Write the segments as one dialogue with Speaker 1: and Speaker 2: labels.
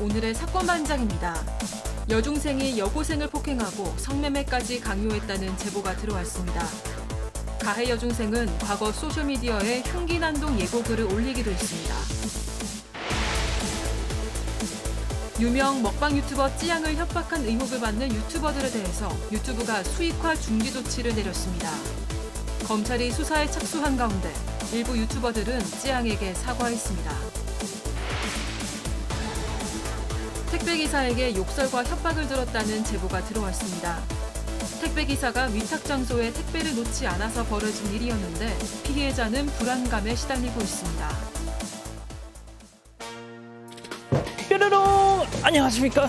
Speaker 1: 오늘의 사건 반장입니다. 여중생이 여고생을 폭행하고 성매매까지 강요했다는 제보가 들어왔습니다. 가해 여중생은 과거 소셜미디어에 흉기난동 예고글을 올리기도 했습니다. 유명 먹방 유튜버 찌양을 협박한 의혹을 받는 유튜버들에 대해서 유튜브가 수익화 중지 조치를 내렸습니다. 검찰이 수사에 착수한 가운데 일부 유튜버들은 찌양에게 사과했습니다. 택배기사에게 욕설과 협박을 들었다는 제보가 들어왔습니다. 택배기사가 위탁 장소에 택배를 놓지 않아서 벌어진 일이었는데 피해자는 불안감에 시달리고 있습니다.
Speaker 2: 뾰로롱! 안녕하십니까?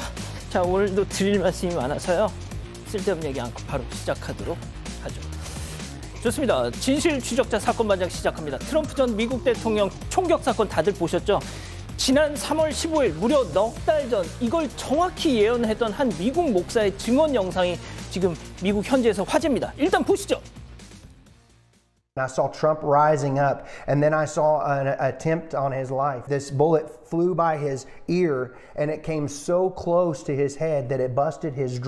Speaker 2: 자, 오늘도 드릴 말씀이 많아서요. 쓸데없는 얘기 않고 바로 시작하도록 하죠. 좋습니다. 진실 추적자 사건 반장 시작합니다. 트럼프 전 미국 대통령 총격 사건 다들 보셨죠? 지난 3월 15일 무려 넉 달 전 이걸 정확히 예언했던 한 미국 목사의 증언 영상이 지금 미국 현지에서 화제입니다. 일단 보시죠.
Speaker 3: I saw Trump rising up, and then I saw an attempt on his life. This bullet flew by his ear, and it came so close to his head that it busted his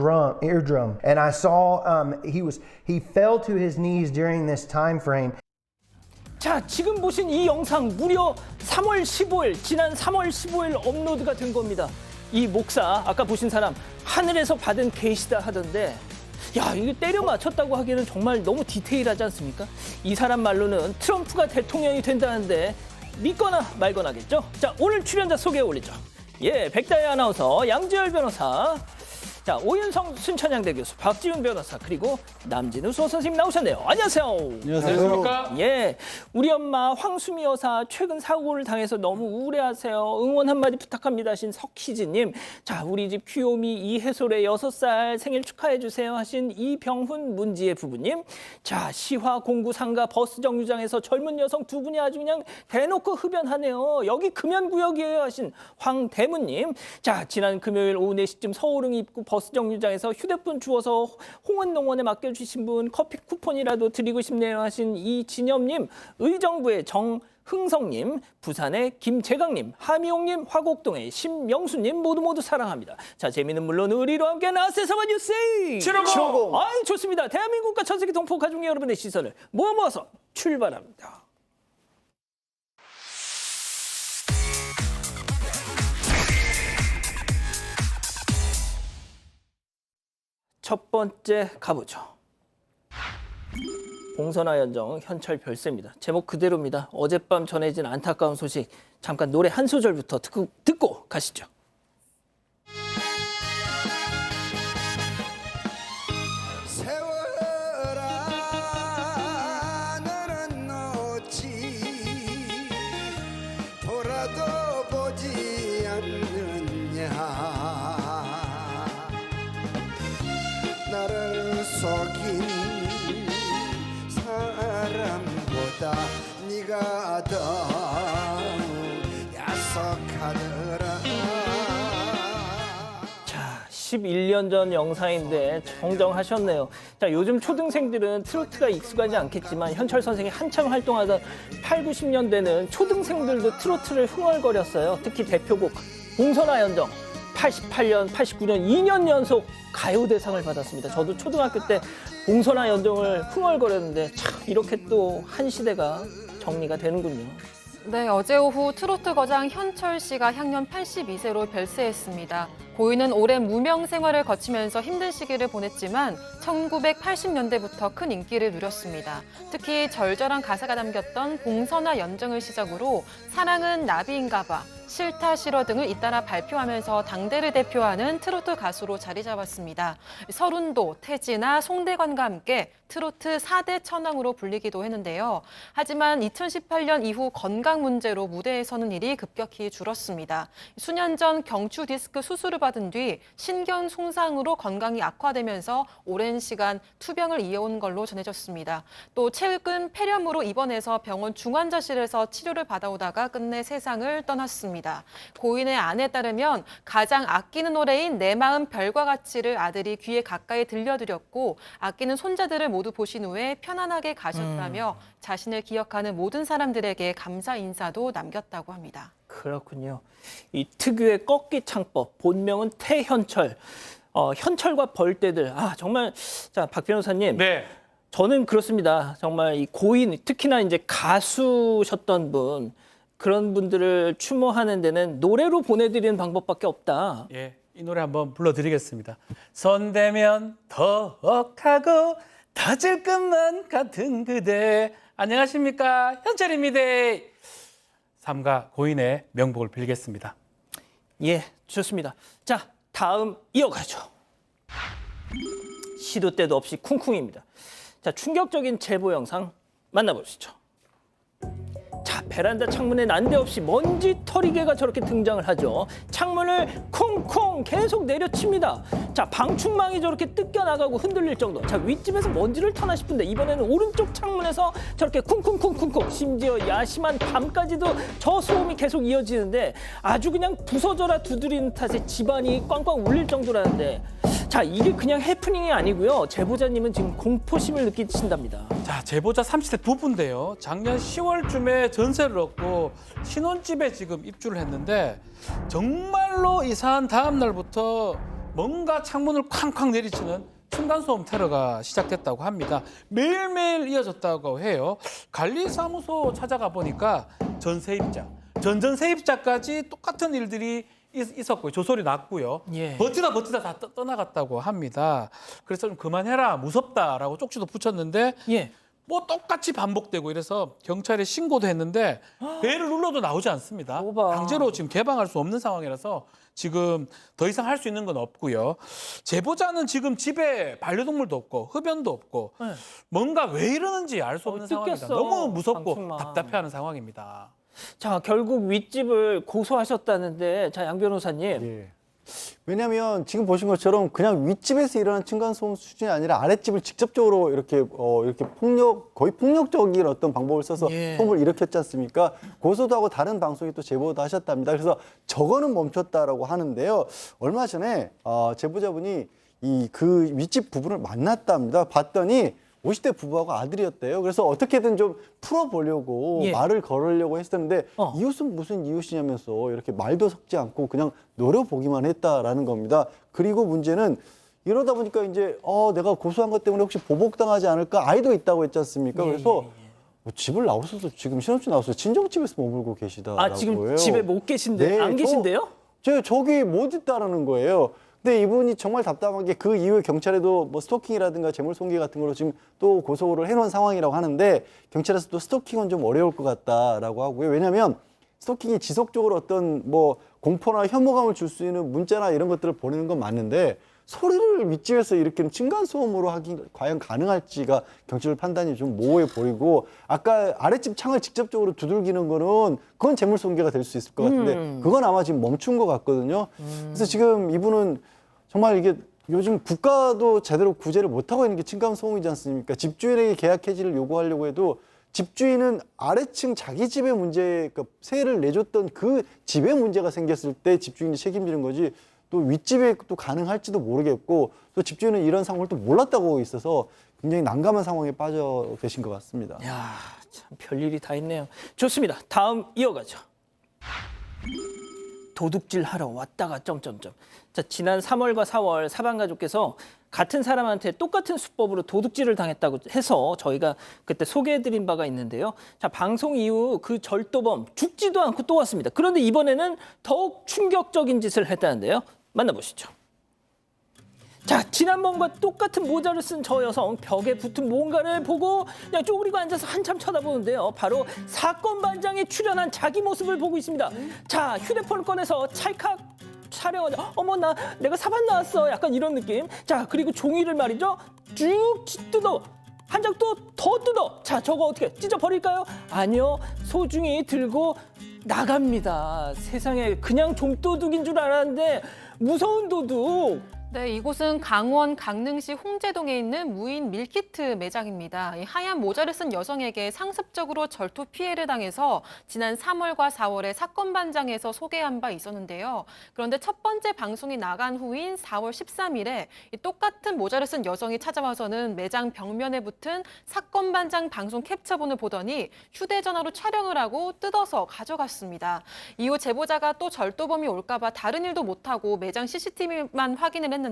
Speaker 3: eardrum. And I saw he fell to his knees during this time frame.
Speaker 2: 자, 지금 보신 이 영상 무려 3월 15일, 지난 3월 15일 업로드가 된 겁니다. 이 목사, 아까 보신 사람, 하늘에서 받은 계시다 하던데, 야, 이게 때려 맞췄다고 하기에는 정말 너무 디테일하지 않습니까? 이 사람 말로는 트럼프가 대통령이 된다는데 믿거나 말거나겠죠? 자, 오늘 출연자 소개해 올리죠. 예, 백다혜 아나운서, 양지열 변호사, 자, 오윤성 순천향대 교수, 박지훈 변호사, 그리고 남진우 수호 선생님 나오셨네요. 안녕하세요.
Speaker 4: 안녕하십니까?
Speaker 2: 예, 우리 엄마 황수미 여사 최근 사고를 당해서 너무 우울해하세요. 응원 한마디 부탁합니다 하신 석희진님. 자, 우리 집 귀요미 이해솔의 6살 생일 축하해주세요 하신 이병훈 문지혜 부부님. 자, 시화 공구 상가 버스 정류장에서 젊은 여성 두 분이 아주 그냥 대놓고 흡연하네요. 여기 금연구역이에요 하신 황대문님. 자, 지난 금요일 오후 4시쯤 서울흥 입구 버스 정류장에서 휴대폰 주워서 홍은농원에 맡겨주신 분 커피 쿠폰이라도 드리고 싶네요 하신 이진엽님, 의정부의 정흥성님, 부산의 김재강님, 하미용님, 화곡동의 심명수님 모두 사랑합니다. 자, 재미는 물론 의리로 함께 나세상화 뉴스
Speaker 4: 최고!
Speaker 2: 아유, 좋습니다. 대한민국과 전 세계 동포 가족 여러분의 시선을 모아서 출발합니다. 첫 번째 가보죠. 봉선화 연정 현철 별세입니다. 제목 그대로입니다. 어젯밤 전해진 안타까운 소식, 잠깐 노래 한 소절부터 듣고 가시죠.
Speaker 5: 세월아 너는 어찌 돌아도 보지 않느냐, 나를 속인 사람보다 네가 더 야속하더라.
Speaker 2: 자, 11년 전 영상인데 정정하셨네요. 자, 요즘 초등생들은 트로트가 익숙하지 않겠지만 현철 선생이 한참 활동하던 8, 90년대는 초등생들도 트로트를 흥얼거렸어요. 특히 대표곡 봉선화 연정. 88년, 89년 2년 연속 가요대상을 받았습니다. 저도 초등학교 때 봉선화 연정을 흥얼거렸는데 참 이렇게 또 한 시대가 정리가 되는군요.
Speaker 6: 네, 어제 오후 트로트 거장 현철 씨가 향년 82세로 별세했습니다. 고인은 오랜 무명 생활을 거치면서 힘든 시기를 보냈지만 1980년대부터 큰 인기를 누렸습니다. 특히 절절한 가사가 담겼던 봉선화 연정을 시작으로 사랑은 나비인가 봐, 싫다 싫어 등을 잇따라 발표하면서 당대를 대표하는 트로트 가수로 자리 잡았습니다. 서른도, 태진아, 송대관과 함께 트로트 4대 천왕으로 불리기도 했는데요. 하지만 2018년 이후 건강 문제로 무대에 서는 일이 급격히 줄었습니다. 수년 전 경추 디스크 수술을 받은 뒤 신경 손상으로 건강이 악화되면서 오랜 시간 투병을 이어온 걸로 전해졌습니다. 또 최근 폐렴으로 입원해서 병원 중환자실에서 치료를 받아오다가 끝내 세상을 떠났습니다. 고인의 아내에 따르면 가장 아끼는 노래인 내 마음 별과 같이를 아들이 귀에 가까이 들려드렸고 아끼는 손자들을 모두 보신 후에 편안하게 가셨다며 자신을 기억하는 모든 사람들에게 감사 인사도 남겼다고 합니다.
Speaker 2: 그렇군요. 이 특유의 꺾기 창법, 본명은 태현철. 현철과 벌떼들. 정말 자, 박 변호사님.
Speaker 4: 네.
Speaker 2: 저는 그렇습니다. 정말 이 고인, 특히나 이제 가수셨던 분, 그런 분들을 추모하는 데는 노래로 보내드리는 방법밖에 없다.
Speaker 4: 예, 이 노래 한번 불러드리겠습니다. 손대면 더욱하고 다질 것만 같은 그대. 안녕하십니까, 현철입니다. 삼가 고인의 명복을 빌겠습니다.
Speaker 2: 예, 좋습니다. 자, 다음 이어가죠. 시도 때도 없이 쿵쿵입니다. 자, 충격적인 제보 영상 만나보시죠. 자, 베란다 창문에 난데없이 먼지 털이개가 저렇게 등장을 하죠. 창문을 쿵쿵 계속 내려칩니다. 자, 방충망이 저렇게 뜯겨나가고 흔들릴 정도. 자, 윗집에서 먼지를 타나 싶은데 이번에는 오른쪽 창문에서 저렇게 쿵쿵쿵쿵쿵, 심지어 야심한 밤까지도 저 소음이 계속 이어지는데 아주 그냥 부서져라 두드리는 탓에 집안이 꽝꽝 울릴 정도라는데, 자, 이게 그냥 해프닝이 아니고요. 제보자님은 지금 공포심을 느끼신답니다.
Speaker 4: 자, 제보자 30대 부부인데요. 작년 10월쯤에 전세를 얻고 신혼집에 지금 입주를 했는데 정말로 이사한 다음 날부터 뭔가 창문을 쾅쾅 내리치는 층간소음 테러가 시작됐다고 합니다. 매일매일 이어졌다고 해요. 관리사무소 찾아가 보니까 전세입자, 전전세입자까지 똑같은 일들이 있었고요. 조소리 났고요.
Speaker 2: 예.
Speaker 4: 버티다 다 떠나갔다고 합니다. 그래서 좀 그만해라, 무섭다라고 쪽지도 붙였는데
Speaker 2: 예.
Speaker 4: 뭐 똑같이 반복되고 이래서 경찰에 신고도 했는데 배를 눌러도 나오지 않습니다.
Speaker 2: 오바.
Speaker 4: 강제로 지금 개방할 수 없는 상황이라서 지금 더 이상 할 수 있는 건 없고요. 제보자는 지금 집에 반려동물도 없고 흡연도 없고
Speaker 2: 네.
Speaker 4: 뭔가 왜 이러는지 알 수 없는 상황입니다.
Speaker 2: 뜯겼어,
Speaker 4: 너무 무섭고
Speaker 2: 방충망.
Speaker 4: 답답해하는 상황입니다.
Speaker 2: 자, 결국 윗집을 고소하셨다는데, 자, 양 변호사님.
Speaker 7: 예. 왜냐하면 지금 보신 것처럼 그냥 윗집에서 일어나는 층간소음 수준이 아니라 아랫집을 직접적으로 이렇게 거의 폭력적인 어떤 방법을 써서
Speaker 2: 예.
Speaker 7: 소음을 일으켰지 않습니까? 고소도 하고 다른 방송이 또 제보도 하셨답니다. 그래서 저거는 멈췄다라고 하는데요. 얼마 전에 제보자분이 그 윗집 부부를 만났답니다. 봤더니 50대 부부하고 아들이었대요. 그래서 어떻게든 좀 풀어보려고
Speaker 2: 예.
Speaker 7: 말을 걸으려고 했었는데
Speaker 2: 이웃은
Speaker 7: 무슨 이웃이냐면서 이렇게 말도 섞지 않고 그냥 노려보기만 했다라는 겁니다. 그리고 문제는 이러다 보니까 이제 내가 고소한 것 때문에 혹시 보복당하지 않을까, 아이도 있다고 했지 않습니까? 그래서 집을 나오셔서 지금 신혼집 나와서 친정집에서 머물고 계시다라고요.
Speaker 2: 지금 집에 못 계신데,
Speaker 7: 네,
Speaker 2: 안 계신데요?
Speaker 7: 저기 못 있다라는 거예요. 근데 이분이 정말 답답한 게 그 이후에 경찰에도 뭐 스토킹이라든가 재물손괴 같은 걸로 지금 또 고소를 해놓은 상황이라고 하는데, 경찰에서 또 스토킹은 좀 어려울 것 같다라고 하고요. 왜냐하면 스토킹이 지속적으로 어떤 뭐 공포나 혐오감을 줄 수 있는 문자나 이런 것들을 보내는 건 맞는데, 소리를 윗집에서 일으키는 층간소음으로 하기 과연 가능할지가 경찰 판단이 좀 모호해 보이고, 아까 아랫집 창을 직접적으로 두들기는 거는 그건 재물손괴가 될 수 있을 것 같은데 그건 아마 지금 멈춘 것 같거든요. 그래서 지금 이분은 정말 이게 요즘 국가도 제대로 구제를 못하고 있는 게 층간소음이지 않습니까? 집주인에게 계약 해지를 요구하려고 해도 집주인은 아래층 자기 집의 문제, 그러니까 세를 내줬던 그 집에 문제가 생겼을 때 집주인이 책임지는 거지, 또 윗집에 또 가능할지도 모르겠고, 또 집주인은 이런 상황을 또 몰랐다고 있어서 굉장히 난감한 상황에 빠져 계신 것 같습니다.
Speaker 2: 야, 참 별일이 다 있네요. 좋습니다. 다음 이어가죠. 도둑질 하러 왔다가 점점점. 자, 지난 3월과 4월 사방가족께서 같은 사람한테 똑같은 수법으로 도둑질을 당했다고 해서 저희가 그때 소개해드린 바가 있는데요. 자, 방송 이후 그 절도범 죽지도 않고 또 왔습니다. 그런데 이번에는 더욱 충격적인 짓을 했다는데요. 만나보시죠. 자, 지난번과 똑같은 모자를 쓴 저 여성, 벽에 붙은 뭔가를 보고 그냥 쪼그리고 앉아서 한참 쳐다보는데요. 바로 사건 반장에 출연한 자기 모습을 보고 있습니다. 자, 휴대폰을 꺼내서 찰칵 촬영하자. 어머, 내가 사반 나왔어. 약간 이런 느낌. 자, 그리고 종이를 말이죠. 쭉 뜯어. 한 장 또 더 뜯어. 자, 저거 어떻게 찢어버릴까요? 아니요. 소중히 들고 나갑니다. 세상에, 그냥 좀도둑인 줄 알았는데 무서운 도둑.
Speaker 6: 네, 이곳은 강원 강릉시 홍제동에 있는 무인 밀키트 매장입니다. 이 하얀 모자를 쓴 여성에게 상습적으로 절도 피해를 당해서 지난 3월과 4월에 사건 반장에서 소개한 바 있었는데요. 그런데 첫 번째 방송이 나간 후인 4월 13일에 이 똑같은 모자를 쓴 여성이 찾아와서는 매장 벽면에 붙은 사건 반장 방송 캡처본을 보더니 휴대전화로 촬영을 하고 뜯어서 가져갔습니다. 이후 제보자가 또 절도범이 올까 봐 다른 일도 못하고 매장 CCTV만 확인을 했는데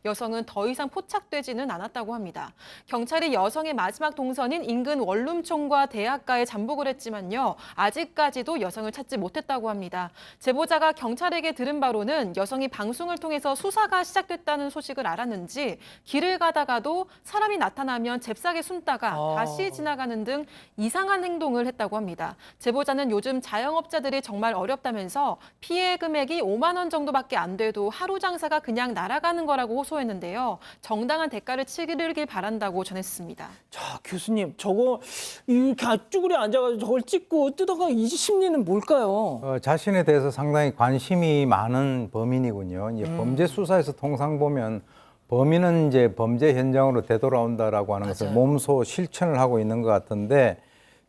Speaker 6: 여성은 더 이상 포착되지는 않았다고 합니다. 경찰이 여성의 마지막 동선인 인근 원룸촌과 대학가에 잠복을 했지만요. 아직까지도 여성을 찾지 못했다고 합니다. 제보자가 경찰에게 들은 바로는 여성이 방송을 통해서 수사가 시작됐다는 소식을 알았는지 길을 가다가도 사람이 나타나면 잽싸게 숨다가 다시 지나가는 등 이상한 행동을 했다고 합니다. 제보자는 요즘 자영업자들이 정말 어렵다면서 피해 금액이 5만 원 정도밖에 안 돼도 하루 장사가 그냥 날아가는 거라고 호소했는데요. 정당한 대가를 치르길 바란다고 전했습니다.
Speaker 2: 자, 교수님, 저거 이렇게 쭈그려 앉아가지고 저걸 찍고 뜯어가 이 심리는 뭘까요?
Speaker 8: 자신에 대해서 상당히 관심이 많은 범인이군요. 이제 범죄 수사에서 통상 보면 범인은 이제 범죄 현장으로 되돌아온다라고 하는 것을 몸소 실천을 하고 있는 것 같은데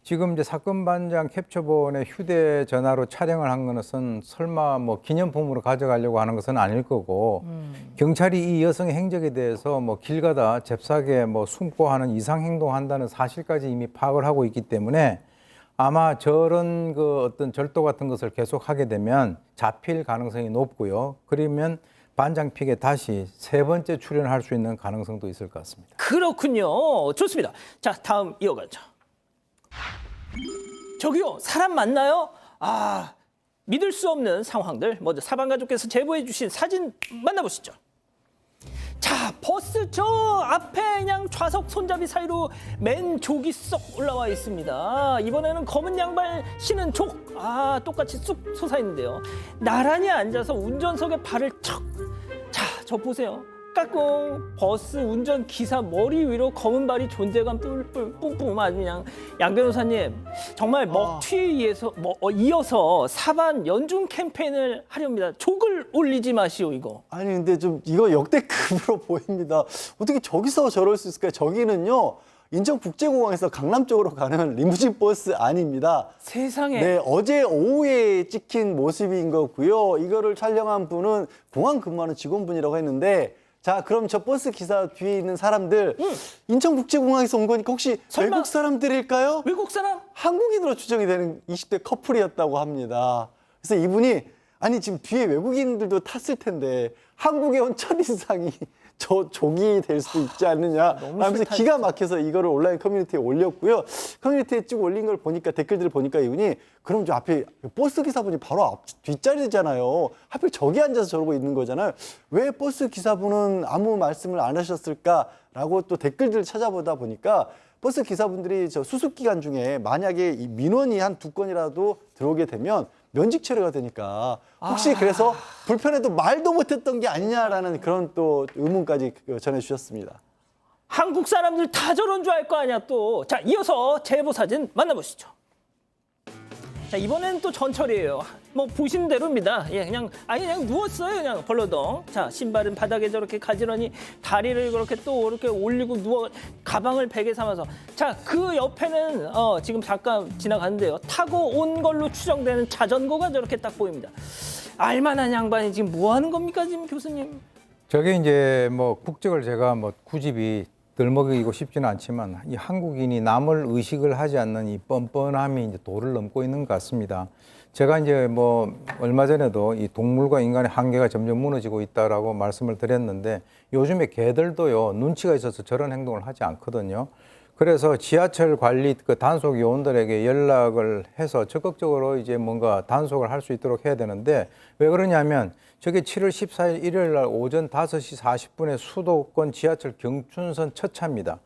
Speaker 8: 지금 이제 사건 반장 캡처본에 휴대전화로 촬영을 한 것은 설마 뭐 기념품으로 가져가려고 하는 것은 아닐 거고 경찰이 이 여성의 행적에 대해서 뭐 길 가다 잽싸게 뭐 숨고 하는 이상 행동한다는 사실까지 이미 파악을 하고 있기 때문에 아마 저런 그 어떤 절도 같은 것을 계속 하게 되면 잡힐 가능성이 높고요. 그러면 반장픽에 다시 세 번째 출연할 수 있는 가능성도 있을 것 같습니다.
Speaker 2: 그렇군요. 좋습니다. 자, 다음 이어가죠. 저기요, 사람 맞나요? 아, 믿을 수 없는 상황들. 먼저 사방가족께서 제보해 주신 사진 만나보시죠. 자, 버스 저 앞에 그냥 좌석 손잡이 사이로 맨 족이 쏙 올라와 있습니다. 이번에는 검은 양말 신은 족. 아, 똑같이 쑥 솟아있는데요. 나란히 앉아서 운전석에 발을 척. 자, 저 보세요. 까꿍. 버스 운전기사 머리 위로 검은 발이 존재감 뿔뿔 뿜뿜 아주 그냥. 양 변호사님, 정말 먹튀에 이어서 사반 연중 캠페인을 하렵니다. 족을 올리지 마시오 이거.
Speaker 7: 아니 근데 좀 이거 역대급으로 보입니다. 어떻게 저기서 저럴 수 있을까요? 저기는요. 인천국제공항에서 강남 쪽으로 가는 리무진 버스 아닙니다.
Speaker 2: 세상에.
Speaker 7: 네, 어제 오후에 찍힌 모습인 거고요. 이거를 촬영한 분은 공항 근무하는 직원분이라고 했는데 자, 그럼 저 버스 기사 뒤에 있는 사람들 인천국제공항에서 온 거니까 혹시
Speaker 2: 설마?
Speaker 7: 외국 사람들일까요?
Speaker 2: 외국 사람?
Speaker 7: 한국인으로 추정이 되는 20대 커플이었다고 합니다. 그래서 이분이 아니 지금 뒤에 외국인들도 탔을 텐데 한국에 온 첫인상이 저 족이 될 수도 있지 않느냐 하면서 기가 막혀서 이거를 온라인 커뮤니티에 올렸고요. 커뮤니티에 쭉 올린 걸 보니까 댓글들을 보니까 이분이 그럼 저 앞에 버스 기사분이 바로 앞 뒷자리잖아요. 하필 저기 앉아서 저러고 있는 거잖아요. 왜 버스 기사분은 아무 말씀을 안 하셨을까라고 또 댓글들을 찾아보다 보니까 버스 기사분들이 저 수습 기간 중에 만약에 이 민원이 한 2건이라도 들어오게 되면 면직 처리가 되니까 혹시 그래서 불편해도 말도 못했던 게 아니냐라는 그런 또 의문까지 전해주셨습니다.
Speaker 2: 한국 사람들 다 저런 줄 알 거 아니야 또. 자, 이어서 제보 사진 만나보시죠. 자, 이번엔 또 전철이에요. 뭐 보신 대로입니다. 예, 그냥 누웠어요. 그냥 벌러덩. 자, 신발은 바닥에 저렇게 가지런히 다리를 그렇게 또 이렇게 올리고 누워 가방을 베개 삼아서. 자, 그 옆에는 지금 잠깐 지나갔는데요. 타고 온 걸로 추정되는 자전거가 저렇게 딱 보입니다. 알만한 양반이 지금 뭐 하는 겁니까, 지금 교수님?
Speaker 8: 저게 이제 뭐 국적을 제가 뭐 굳이 들먹이고 싶지는 않지만 이 한국인이 남을 의식을 하지 않는 이 뻔뻔함이 이제 도를 넘고 있는 것 같습니다. 제가 이제 뭐 얼마 전에도 이 동물과 인간의 한계가 점점 무너지고 있다라고 말씀을 드렸는데 요즘에 개들도요 눈치가 있어서 저런 행동을 하지 않거든요. 그래서 지하철 관리 그 단속 요원들에게 연락을 해서 적극적으로 이제 뭔가 단속을 할 수 있도록 해야 되는데 왜 그러냐면 저게 7월 14일 일요일 날 오전 5시 40분에 수도권 지하철 경춘선 첫 차입니다.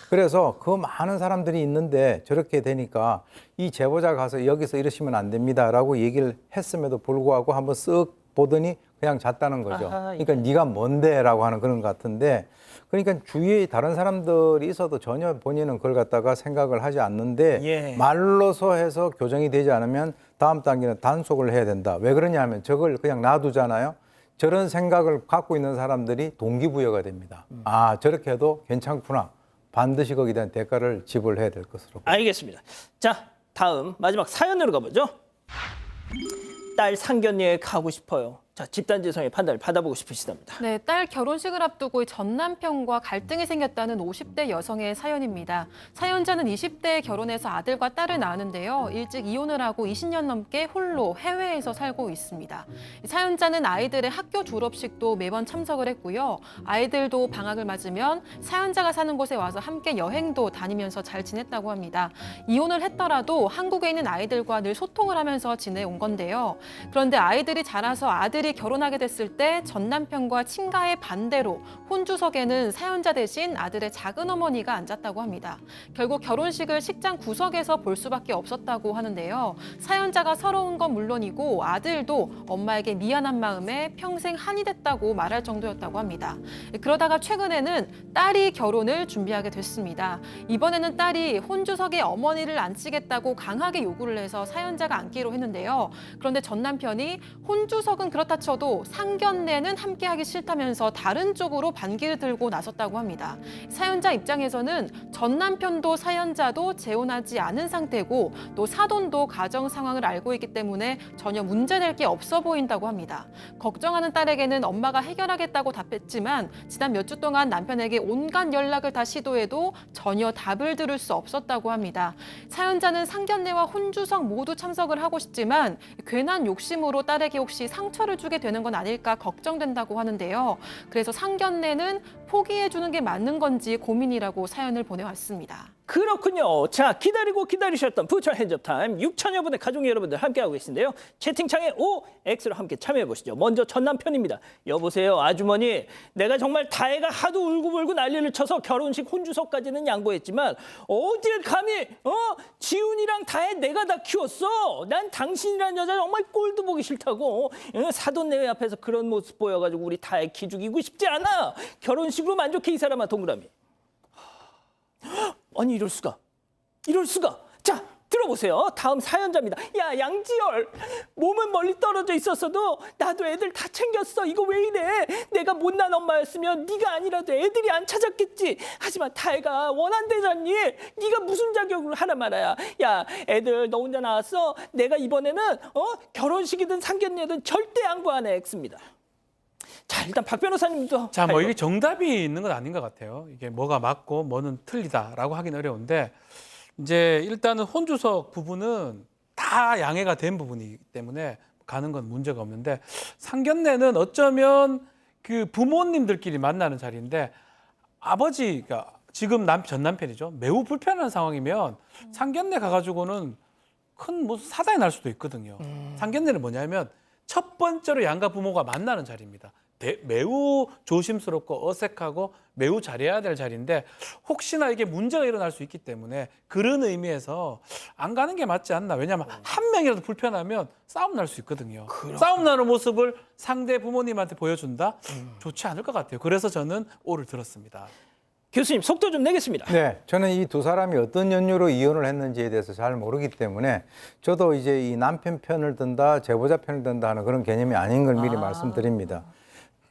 Speaker 8: 그래서 그 많은 사람들이 있는데 저렇게 되니까 이 제보자가 가서 여기서 이러시면 안 됩니다라고 얘기를 했음에도 불구하고 한번 쓱 보더니 그냥 잤다는 거죠. 그러니까 네가 뭔데라고 하는 그런 것 같은데 그러니까 주위에 다른 사람들이 있어도 전혀 본인은 그걸 갖다가 생각을 하지 않는데 말로서 해서 교정이 되지 않으면 다음 단계는 단속을 해야 된다. 왜 그러냐면 저걸 그냥 놔두잖아요. 저런 생각을 갖고 있는 사람들이 동기부여가 됩니다. 아, 저렇게 해도 괜찮구나. 반드시 거기에 대한 대가를 지불해야 될 것으로.
Speaker 2: 알겠습니다. 자, 다음 마지막 사연으로 가보죠. 딸 상견례에 가고 싶어요. 자, 집단지성의 판단을 받아보고 싶으시답니다.
Speaker 6: 네, 딸 결혼식을 앞두고 전 남편과 갈등이 생겼다는 50대 여성의 사연입니다. 사연자는 20대에 결혼해서 아들과 딸을 낳았는데요. 일찍 이혼을 하고 20년 넘게 홀로 해외에서 살고 있습니다. 사연자는 아이들의 학교 졸업식도 매번 참석을 했고요. 아이들도 방학을 맞으면 사연자가 사는 곳에 와서 함께 여행도 다니면서 잘 지냈다고 합니다. 이혼을 했더라도 한국에 있는 아이들과 늘 소통을 하면서 지내온 건데요. 그런데 아이들이 자라서 아들이 결혼하게 됐을 때 전 남편과 친가의 반대로 혼주석에는 사연자 대신 아들의 작은 어머니가 앉았다고 합니다. 결국 결혼식을 식장 구석에서 볼 수밖에 없었다고 하는데요. 사연자가 서러운 건 물론이고 아들도 엄마에게 미안한 마음에 평생 한이 됐다고 말할 정도였다고 합니다. 그러다가 최근에는 딸이 결혼을 준비하게 됐습니다. 이번에는 딸이 혼주석에 어머니를 앉히겠다고 강하게 요구를 해서 사연자가 앉기로 했는데요. 그런데 전 남편이 혼주석은 그렇다 쳐도 상견례는 함께하기 싫다면서 다른 쪽으로 반기를 들고 나섰다고 합니다. 사연자 입장에서는 전 남편도 사연자도 재혼하지 않은 상태고 또 사돈도 가정 상황을 알고 있기 때문에 전혀 문제될 게 없어 보인다고 합니다. 걱정하는 딸에게는 엄마가 해결하겠다고 답했지만 지난 몇 주 동안 남편에게 온갖 연락을 다 시도해도 전혀 답을 들을 수 없었다고 합니다. 사연자는 상견례와 혼주석 모두 참석을 하고 싶지만 괜한 욕심으로 딸에게 혹시 상처를 주게 되는 건 아닐까 걱정된다고 하는데요. 그래서 상견례는 포기해주는 게 맞는 건지 고민이라고 사연을 보내왔습니다.
Speaker 2: 그렇군요. 자, 기다리셨던 부처 핸즈업 타임 6천여 분의 가족 여러분들 함께하고 계신데요. 채팅창에 OX로 함께 참여해 보시죠. 먼저 전 남편입니다. 여보세요, 아주머니. 내가 정말 다혜가 하도 울고불고 난리를 쳐서 결혼식 혼주석까지는 양보했지만 어딜 감히 지훈이랑 다혜 내가 다 키웠어. 난 당신이란 여자 정말 꼴도 보기 싫다고. 사돈내외 앞에서 그런 모습 보여가지고 우리 다혜 기죽이고 싶지 않아. 결혼식으로 만족해 이 사람아. 동그라미. 아니 이럴 수가. 자, 들어보세요. 다음 사연자입니다. 야, 양지열. 몸은 멀리 떨어져 있었어도 나도 애들 다 챙겼어. 이거 왜 이래? 내가 못난 엄마였으면 네가 아니라도 애들이 안 찾았겠지. 하지만 다혜가 원한대잖니. 네가 무슨 자격으로 하나 말아야. 야, 애들 너 혼자 낳았어. 내가 이번에는 결혼식이든 상견례든 절대 양보 안 해. X입니다. 자, 일단 박 변호사님도.
Speaker 4: 자, 뭐 이게 정답이 있는 건 아닌 것 같아요. 이게 뭐가 맞고 뭐는 틀리다라고 하긴 어려운데 이제 일단은 혼주석 부분은 다 양해가 된 부분이기 때문에 가는 건 문제가 없는데 상견례는 어쩌면 그 부모님들끼리 만나는 자리인데 아버지가 지금 전 남편이죠. 매우 불편한 상황이면 상견례 가가지고는 큰 무슨 사단이 날 수도 있거든요. 상견례는 뭐냐면 첫 번째로 양가 부모가 만나는 자리입니다. 매우 조심스럽고 어색하고 매우 잘해야 될 자리인데 혹시나 이게 문제가 일어날 수 있기 때문에 그런 의미에서 안 가는 게 맞지 않나. 왜냐하면 한 명이라도 불편하면 싸움 날 수 있거든요. 싸움 나는 모습을 상대 부모님한테 보여준다? 좋지 않을 것 같아요. 그래서 저는 O를 들었습니다.
Speaker 2: 교수님 속도 좀 내겠습니다.
Speaker 8: 네, 저는 이 두 사람이 어떤 연유로 이혼을 했는지에 대해서 잘 모르기 때문에 저도 이제 이 남편 편을 든다, 제보자 편을 든다 하는 그런 개념이 아닌 걸 미리 말씀드립니다.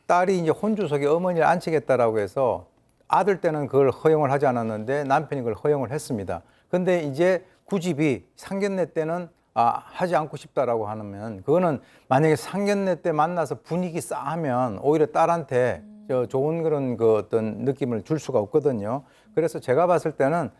Speaker 8: 딸이 이제 혼주석에 어머니를 앉히겠다라고 해서 아들 때는 그걸 허용을 하지 않았는데 남편이 그걸 허용을 했습니다. 근데 이제 구집이 상견례 때는 하지 않고 싶다라고 하면 그거는 만약에 상견례 때 만나서 분위기 싸하면 오히려 딸한테 좋은 그런 그 어떤 느낌을 줄 수가 없거든요. 그래서 제가 봤을 때는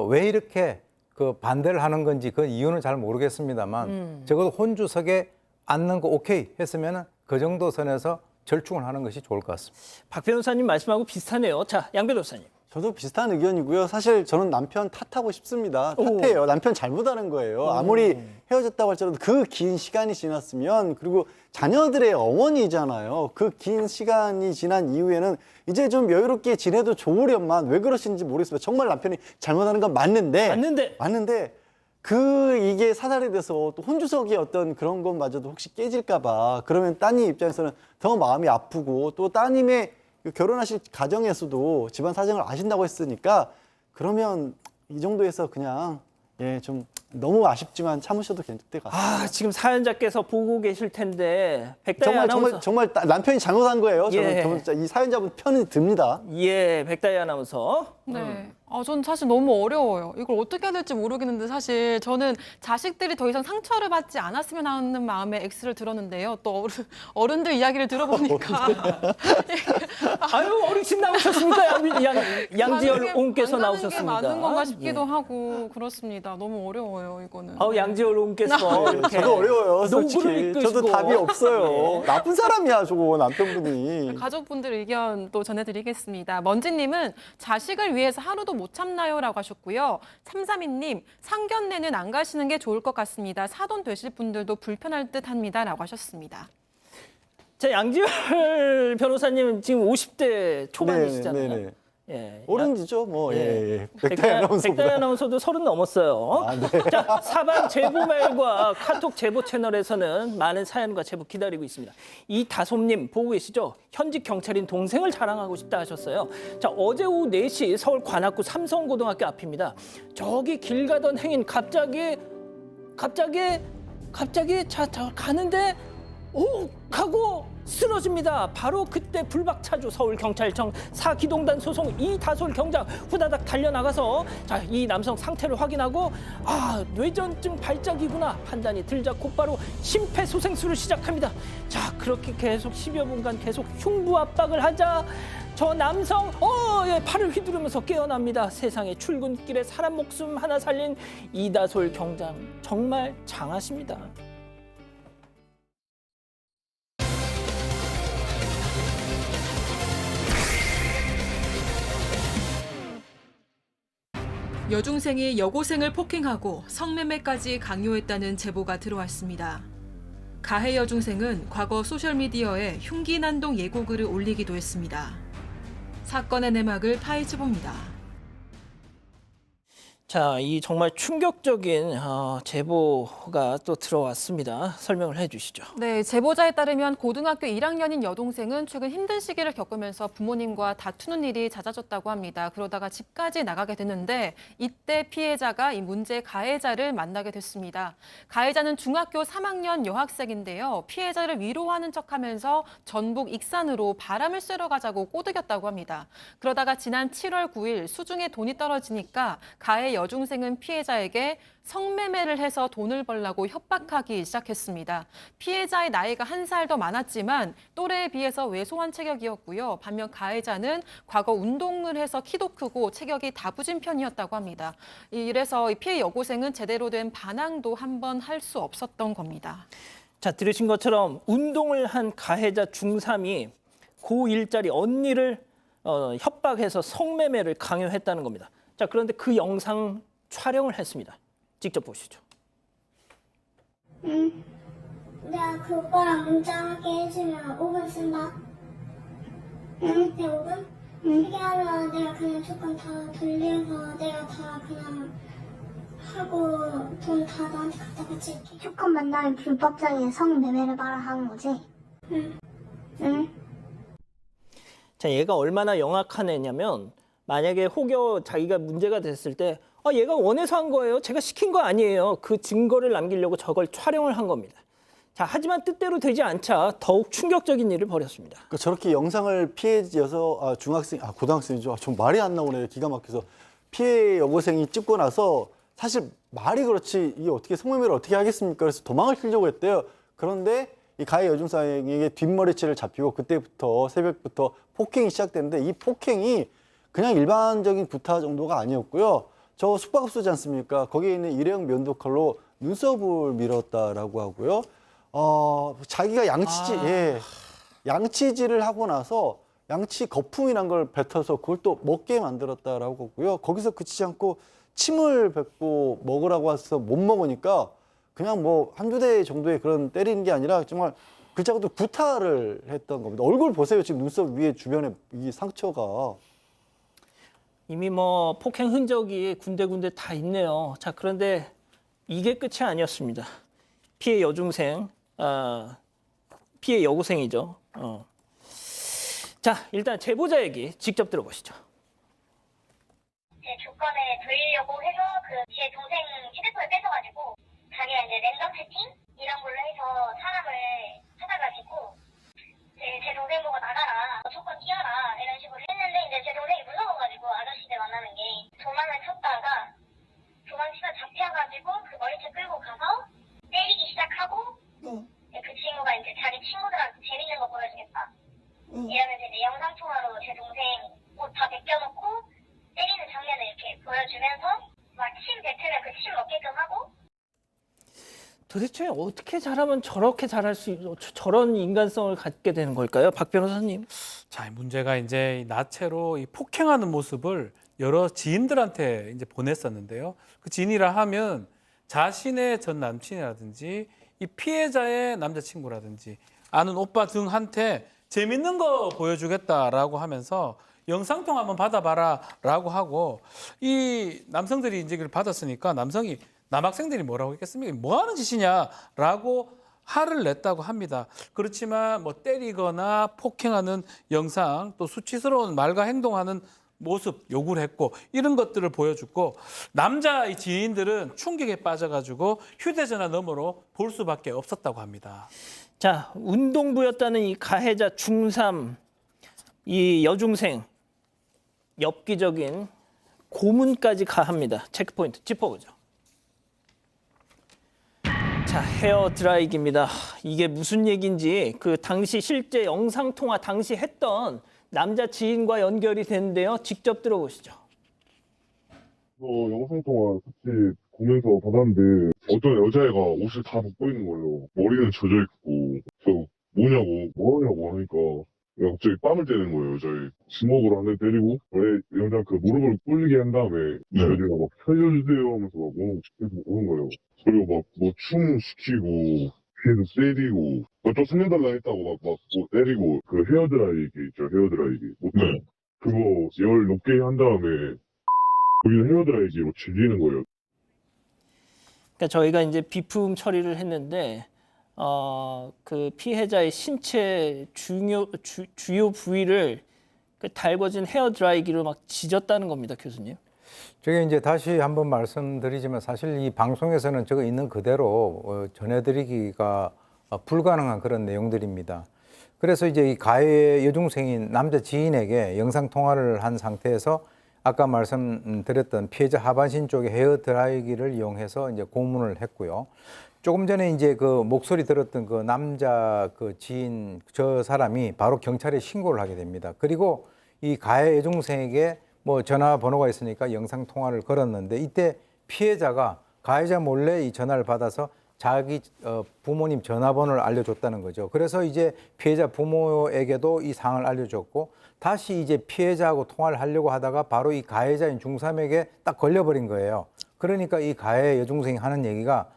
Speaker 8: 왜 이렇게 그 반대를 하는 건지 그 이유는 잘 모르겠습니다만 적어도 혼주석에 앉는 거 오케이 했으면은 그 정도 선에서 절충을 하는 것이 좋을 것 같습니다.
Speaker 2: 박 변호사님 말씀하고 비슷하네요. 자, 양 변호사님.
Speaker 7: 저도 비슷한 의견이고요. 사실 저는 남편 탓하고 싶습니다. 탓해요. 남편 잘못하는 거예요. 아무리 헤어졌다고 할지라도 그 긴 시간이 지났으면 그리고 자녀들의 어머니잖아요. 그 긴 시간이 지난 이후에는 이제 좀 여유롭게 지내도 좋으련만 왜 그러시는지 모르겠습니다. 정말 남편이 잘못하는 건 맞는데 이게 사달이 돼서 또 혼주석이 어떤 그런 것마저도 혹시 깨질까 봐 그러면 따님 입장에서는 더 마음이 아프고 또 따님의 결혼하실 가정에서도 집안 사정을 아신다고 했으니까 그러면 이 정도에서 그냥 예, 좀 너무 아쉽지만 참으셔도 괜찮을 것 같습니다.
Speaker 2: 아, 지금 사연자께서 보고 계실 텐데 백다희 아나운서.
Speaker 7: 정말 남편이 잘못한 거예요.
Speaker 2: 예.
Speaker 7: 저는 진짜 이 사연자분 편이 듭니다.
Speaker 2: 예, 백다희 아나운서.
Speaker 6: 네. 전 사실 너무 어려워요. 이걸 어떻게 해야 될지 모르겠는데 사실 저는 자식들이 더 이상 상처를 받지 않았으면 하는 마음에 X를 들었는데요. 또 어른들 이야기를 들어보니까
Speaker 2: 아유, 어르신 나오셨습니까? 양지열 옹께서
Speaker 6: 안 가는 게
Speaker 2: 나오셨습니다.
Speaker 6: 맞는 건가 싶기도
Speaker 2: 예.
Speaker 6: 하고 그렇습니다. 너무 어려워요, 이거는.
Speaker 2: 양지열 옹께서 이렇게
Speaker 7: 저도 어려워요,
Speaker 2: 노고를
Speaker 7: 솔직히.
Speaker 2: 이끄시고.
Speaker 7: 저도 답이 없어요. 나쁜 사람이야, 저거 남편분이.
Speaker 6: 가족분들 의견 또 전해드리겠습니다. 먼지님은 자식을 위해서 하루도 못 참나요? 라고 하셨고요. 332님, 상견례는 안 가시는 게 좋을 것 같습니다. 사돈 되실 분들도 불편할 듯 합니다. 라고 하셨습니다.
Speaker 2: 자, 양지열 변호사님 지금 50대 초반이시잖아요.
Speaker 7: 네네.
Speaker 2: 예.
Speaker 7: 어른이죠, 뭐. 예. 백다희 아나운서보다.
Speaker 2: 백다희 아나운서도 30 넘었어요.
Speaker 7: 아, 네.
Speaker 2: 자, 사방 제보말과 카톡 제보 채널에서는 많은 사연과 제보 기다리고 있습니다. 이다솜님 보고 계시죠? 현직 경찰인 동생을 자랑하고 싶다 하셨어요. 자, 어제 오후 4시 서울 관악구 삼성고등학교 앞입니다. 저기 길 가던 행인 갑자기 자 가는데 오 하고 쓰러집니다. 바로 그때 불박차주 서울경찰청 4기동단 소속 이다솔 경장 후다닥 달려나가서 자, 이 남성 상태를 확인하고 뇌전증 발작이구나 판단이 들자 곧바로 심폐소생술을 시작합니다. 자, 그렇게 계속 10여 분간 계속 흉부 압박을 하자 저 남성 팔을 휘두르면서 깨어납니다. 세상에 출근길에 사람 목숨 하나 살린 이다솔 경장 정말 장하십니다.
Speaker 1: 여중생이 여고생을 폭행하고 성매매까지 강요했다는 제보가 들어왔습니다. 가해 여중생은 과거 소셜미디어에 흉기난동 예고글을 올리기도 했습니다. 사건의 내막을 파헤쳐봅니다.
Speaker 2: 자, 이 정말 충격적인 제보가 또 들어왔습니다. 설명을 해주시죠.
Speaker 6: 네, 제보자에 따르면 고등학교 1학년인 여동생은 최근 힘든 시기를 겪으면서 부모님과 다투는 일이 잦아졌다고 합니다. 그러다가 집까지 나가게 됐는데 이때 피해자가 이 문제 가해자를 만나게 됐습니다. 가해자는 중학교 3학년 여학생인데요. 피해자를 위로하는 척하면서 전북 익산으로 바람을 쐬러 가자고 꼬드겼다고 합니다. 그러다가 지난 7월 9일 수중에 돈이 떨어지니까 가해 여중생은 피해자에게 성매매를 해서 돈을 벌라고 협박하기 시작했습니다. 피해자의 나이가 1살 더 많았지만 또래에 비해서 왜소한 체격이었고요. 반면 가해자는 과거 운동을 해서 키도 크고 체격이 다부진 편이었다고 합니다. 이래서 이 피해 여고생은 제대로 된 반항도 한번 할 수 없었던 겁니다.
Speaker 2: 자, 들으신 것처럼 운동을 한 가해자 중3이 고1짜리 언니를 협박해서 성매매를 강요했다는 겁니다. 자, 그런데 그 영상 촬영을 했습니다. 직접 보시죠.
Speaker 9: 내가 그 오빠랑 문자하게 해주면 5분 쓴다. 응? 내 5분? 그게 하면 내가 그냥 조건 다 돌려서 내가 다 그냥 하고 돈 다 너한테 갖다 바칠게. 조건 만나면 불법적인 성매매를 말하는 거지? 응. 응.
Speaker 2: 자, 얘가 얼마나 영악한 애냐면 만약에 혹여 자기가 문제가 됐을 때 얘가 원해서 한 거예요. 제가 시킨 거 아니에요. 그 증거를 남기려고 저걸 촬영을 한 겁니다. 자, 하지만 뜻대로 되지 않자 더욱 충격적인 일을 벌였습니다.
Speaker 7: 그러니까 저렇게 영상을 피해자여서 고등학생이죠. 좀 말이 안 나오네. 기가 막혀서 피해 여고생이 찍고 나서 사실 말이 그렇지 이게 어떻게 성매매를 어떻게 하겠습니까? 그래서 도망을 치려고 했대요. 그런데 이 가해 여중생에게 뒷머리채를 잡히고 그때부터 새벽부터 폭행이 시작됐는데 이 폭행이 그냥 일반적인 구타 정도가 아니었고요. 저 숙박업소지 않습니까? 거기에 있는 일회용 면도칼로 눈썹을 밀었다라고 하고요. 자기가 양치질을 하고 나서 양치 거품이란 걸 뱉어서 그걸 또 먹게 만들었다라고 하고요. 거기서 그치지 않고 침을 뱉고 먹으라고 해서 못 먹으니까 그냥 뭐 한두 대 정도의 그런 때리는 게 아니라 정말 글자고도 구타를 했던 겁니다. 얼굴 보세요. 지금 눈썹 위에 주변에 이 상처가.
Speaker 2: 이미 뭐 폭행 흔적이 군데군데 다 있네요. 자, 그런데 이게 끝이 아니었습니다. 피해 여중생, 피해 여고생이죠. 자, 일단 제보자 얘기 직접 들어보시죠.
Speaker 9: 제 조건에 들리려고 해서 그 제 동생 휴대폰을 뺏어가지고 자기가 이제 랜덤 채팅 이런 걸로 해서 사람을 찾아가지고 제 동생 보고 나가라, 무조건 뛰어라 이런 식으로 했는데 이제 제 동생이 무서워가지고 아저씨들 만나는 게 도망을 쳤다가 도망치다 잡혀가지고 그 머리채 끌고 가서 때리기 시작하고 그 친구가 이제 자기 친구들한테 재밌는 거 보여주겠다 이러면서 이제 영상통화로 제 동생 옷 다 벗겨놓고 때리는 장면을 이렇게 보여주면서 막 침 뱉으면 그 침 먹게끔 하고.
Speaker 2: 도대체 어떻게 잘하면 저렇게 잘할 저런 인간성을 갖게 되는 걸까요? 박 변호사님.
Speaker 4: 자, 문제가 이제 이 나체로 이 폭행하는 모습을 여러 지인들한테 이제 보냈었는데요. 그 지인이라 하면 자신의 전 남친이라든지 이 피해자의 남자친구라든지 아는 오빠 등한테 재밌는 거 보여주겠다라고 하면서 영상통화 한번 받아봐라라고 하고, 이 남성들이 이제 그걸 받았으니까 남학생들이 뭐라고 했겠습니까? 뭐 하는 짓이냐라고 화를 냈다고 합니다. 그렇지만 뭐 때리거나 폭행하는 영상, 또 수치스러운 말과 행동하는 모습 요구를 했고, 이런 것들을 보여줬고, 남자 이 지인들은 충격에 빠져가지고 휴대전화 너머로 볼 수밖에 없었다고 합니다.
Speaker 2: 자, 운동부였다는 이 가해자 중3 이 여중생 엽기적인 고문까지 가합니다. 체크포인트 짚어보죠. 자, 헤어 드라이기입니다. 이게 무슨 얘기인지 그 당시 실제 영상통화 당시 했던 남자 지인과 연결이 되는데요. 직접 들어보시죠.
Speaker 10: 영상통화 같이 보면서 받았는데 어떤 여자애가 옷을 다 벗고 있는 거예요. 머리는 젖어 있고. 저 뭐하냐고 하니까 내가 갑자기 뺨을 때리는 거예요. 여자애 주먹으로 한 대 때리고 왜 여자 그 무릎을 꿇리게 한 다음에 여자가 막 살려주세요 하면서 막 시켜서 오는 거예요. 그리고 막 뭐 춤 시키고 뒤에서 때리고 또 살려달라 했다고 막 뭐 때리고, 그 헤어드라이기 있죠. 헤어드라이기 그거 열 높게 한 다음에 거기는 헤어드라이기로 질리는 거예요.
Speaker 2: 그러니까 저희가 이제 비품 처리를 했는데 그 피해자의 신체 주요 부위를 그 달궈진 헤어 드라이기로 막 지졌다는 겁니다, 교수님.
Speaker 8: 저게 이제 다시 한번 말씀드리지만 사실 이 방송에서는 저거 있는 그대로 전해드리기가 불가능한 그런 내용들입니다. 그래서 이제 이 가해 여중생인 남자 지인에게 영상 통화를 한 상태에서 아까 말씀드렸던 피해자 하반신 쪽에 헤어 드라이기를 이용해서 이제 고문을 했고요. 조금 전에 이제 그 목소리 들었던 그 남자 그 지인 저 사람이 바로 경찰에 신고를 하게 됩니다. 그리고 이 가해 여중생에게 뭐 전화번호가 있으니까 영상 통화를 걸었는데, 이때 피해자가 가해자 몰래 이 전화를 받아서 자기 부모님 전화번호를 알려줬다는 거죠. 그래서 이제 피해자 부모에게도 이 사항을 알려줬고, 다시 이제 피해자하고 통화를 하려고 하다가 바로 이 가해자인 중3에게 딱 걸려버린 거예요. 그러니까 이 가해 여중생이 하는 얘기가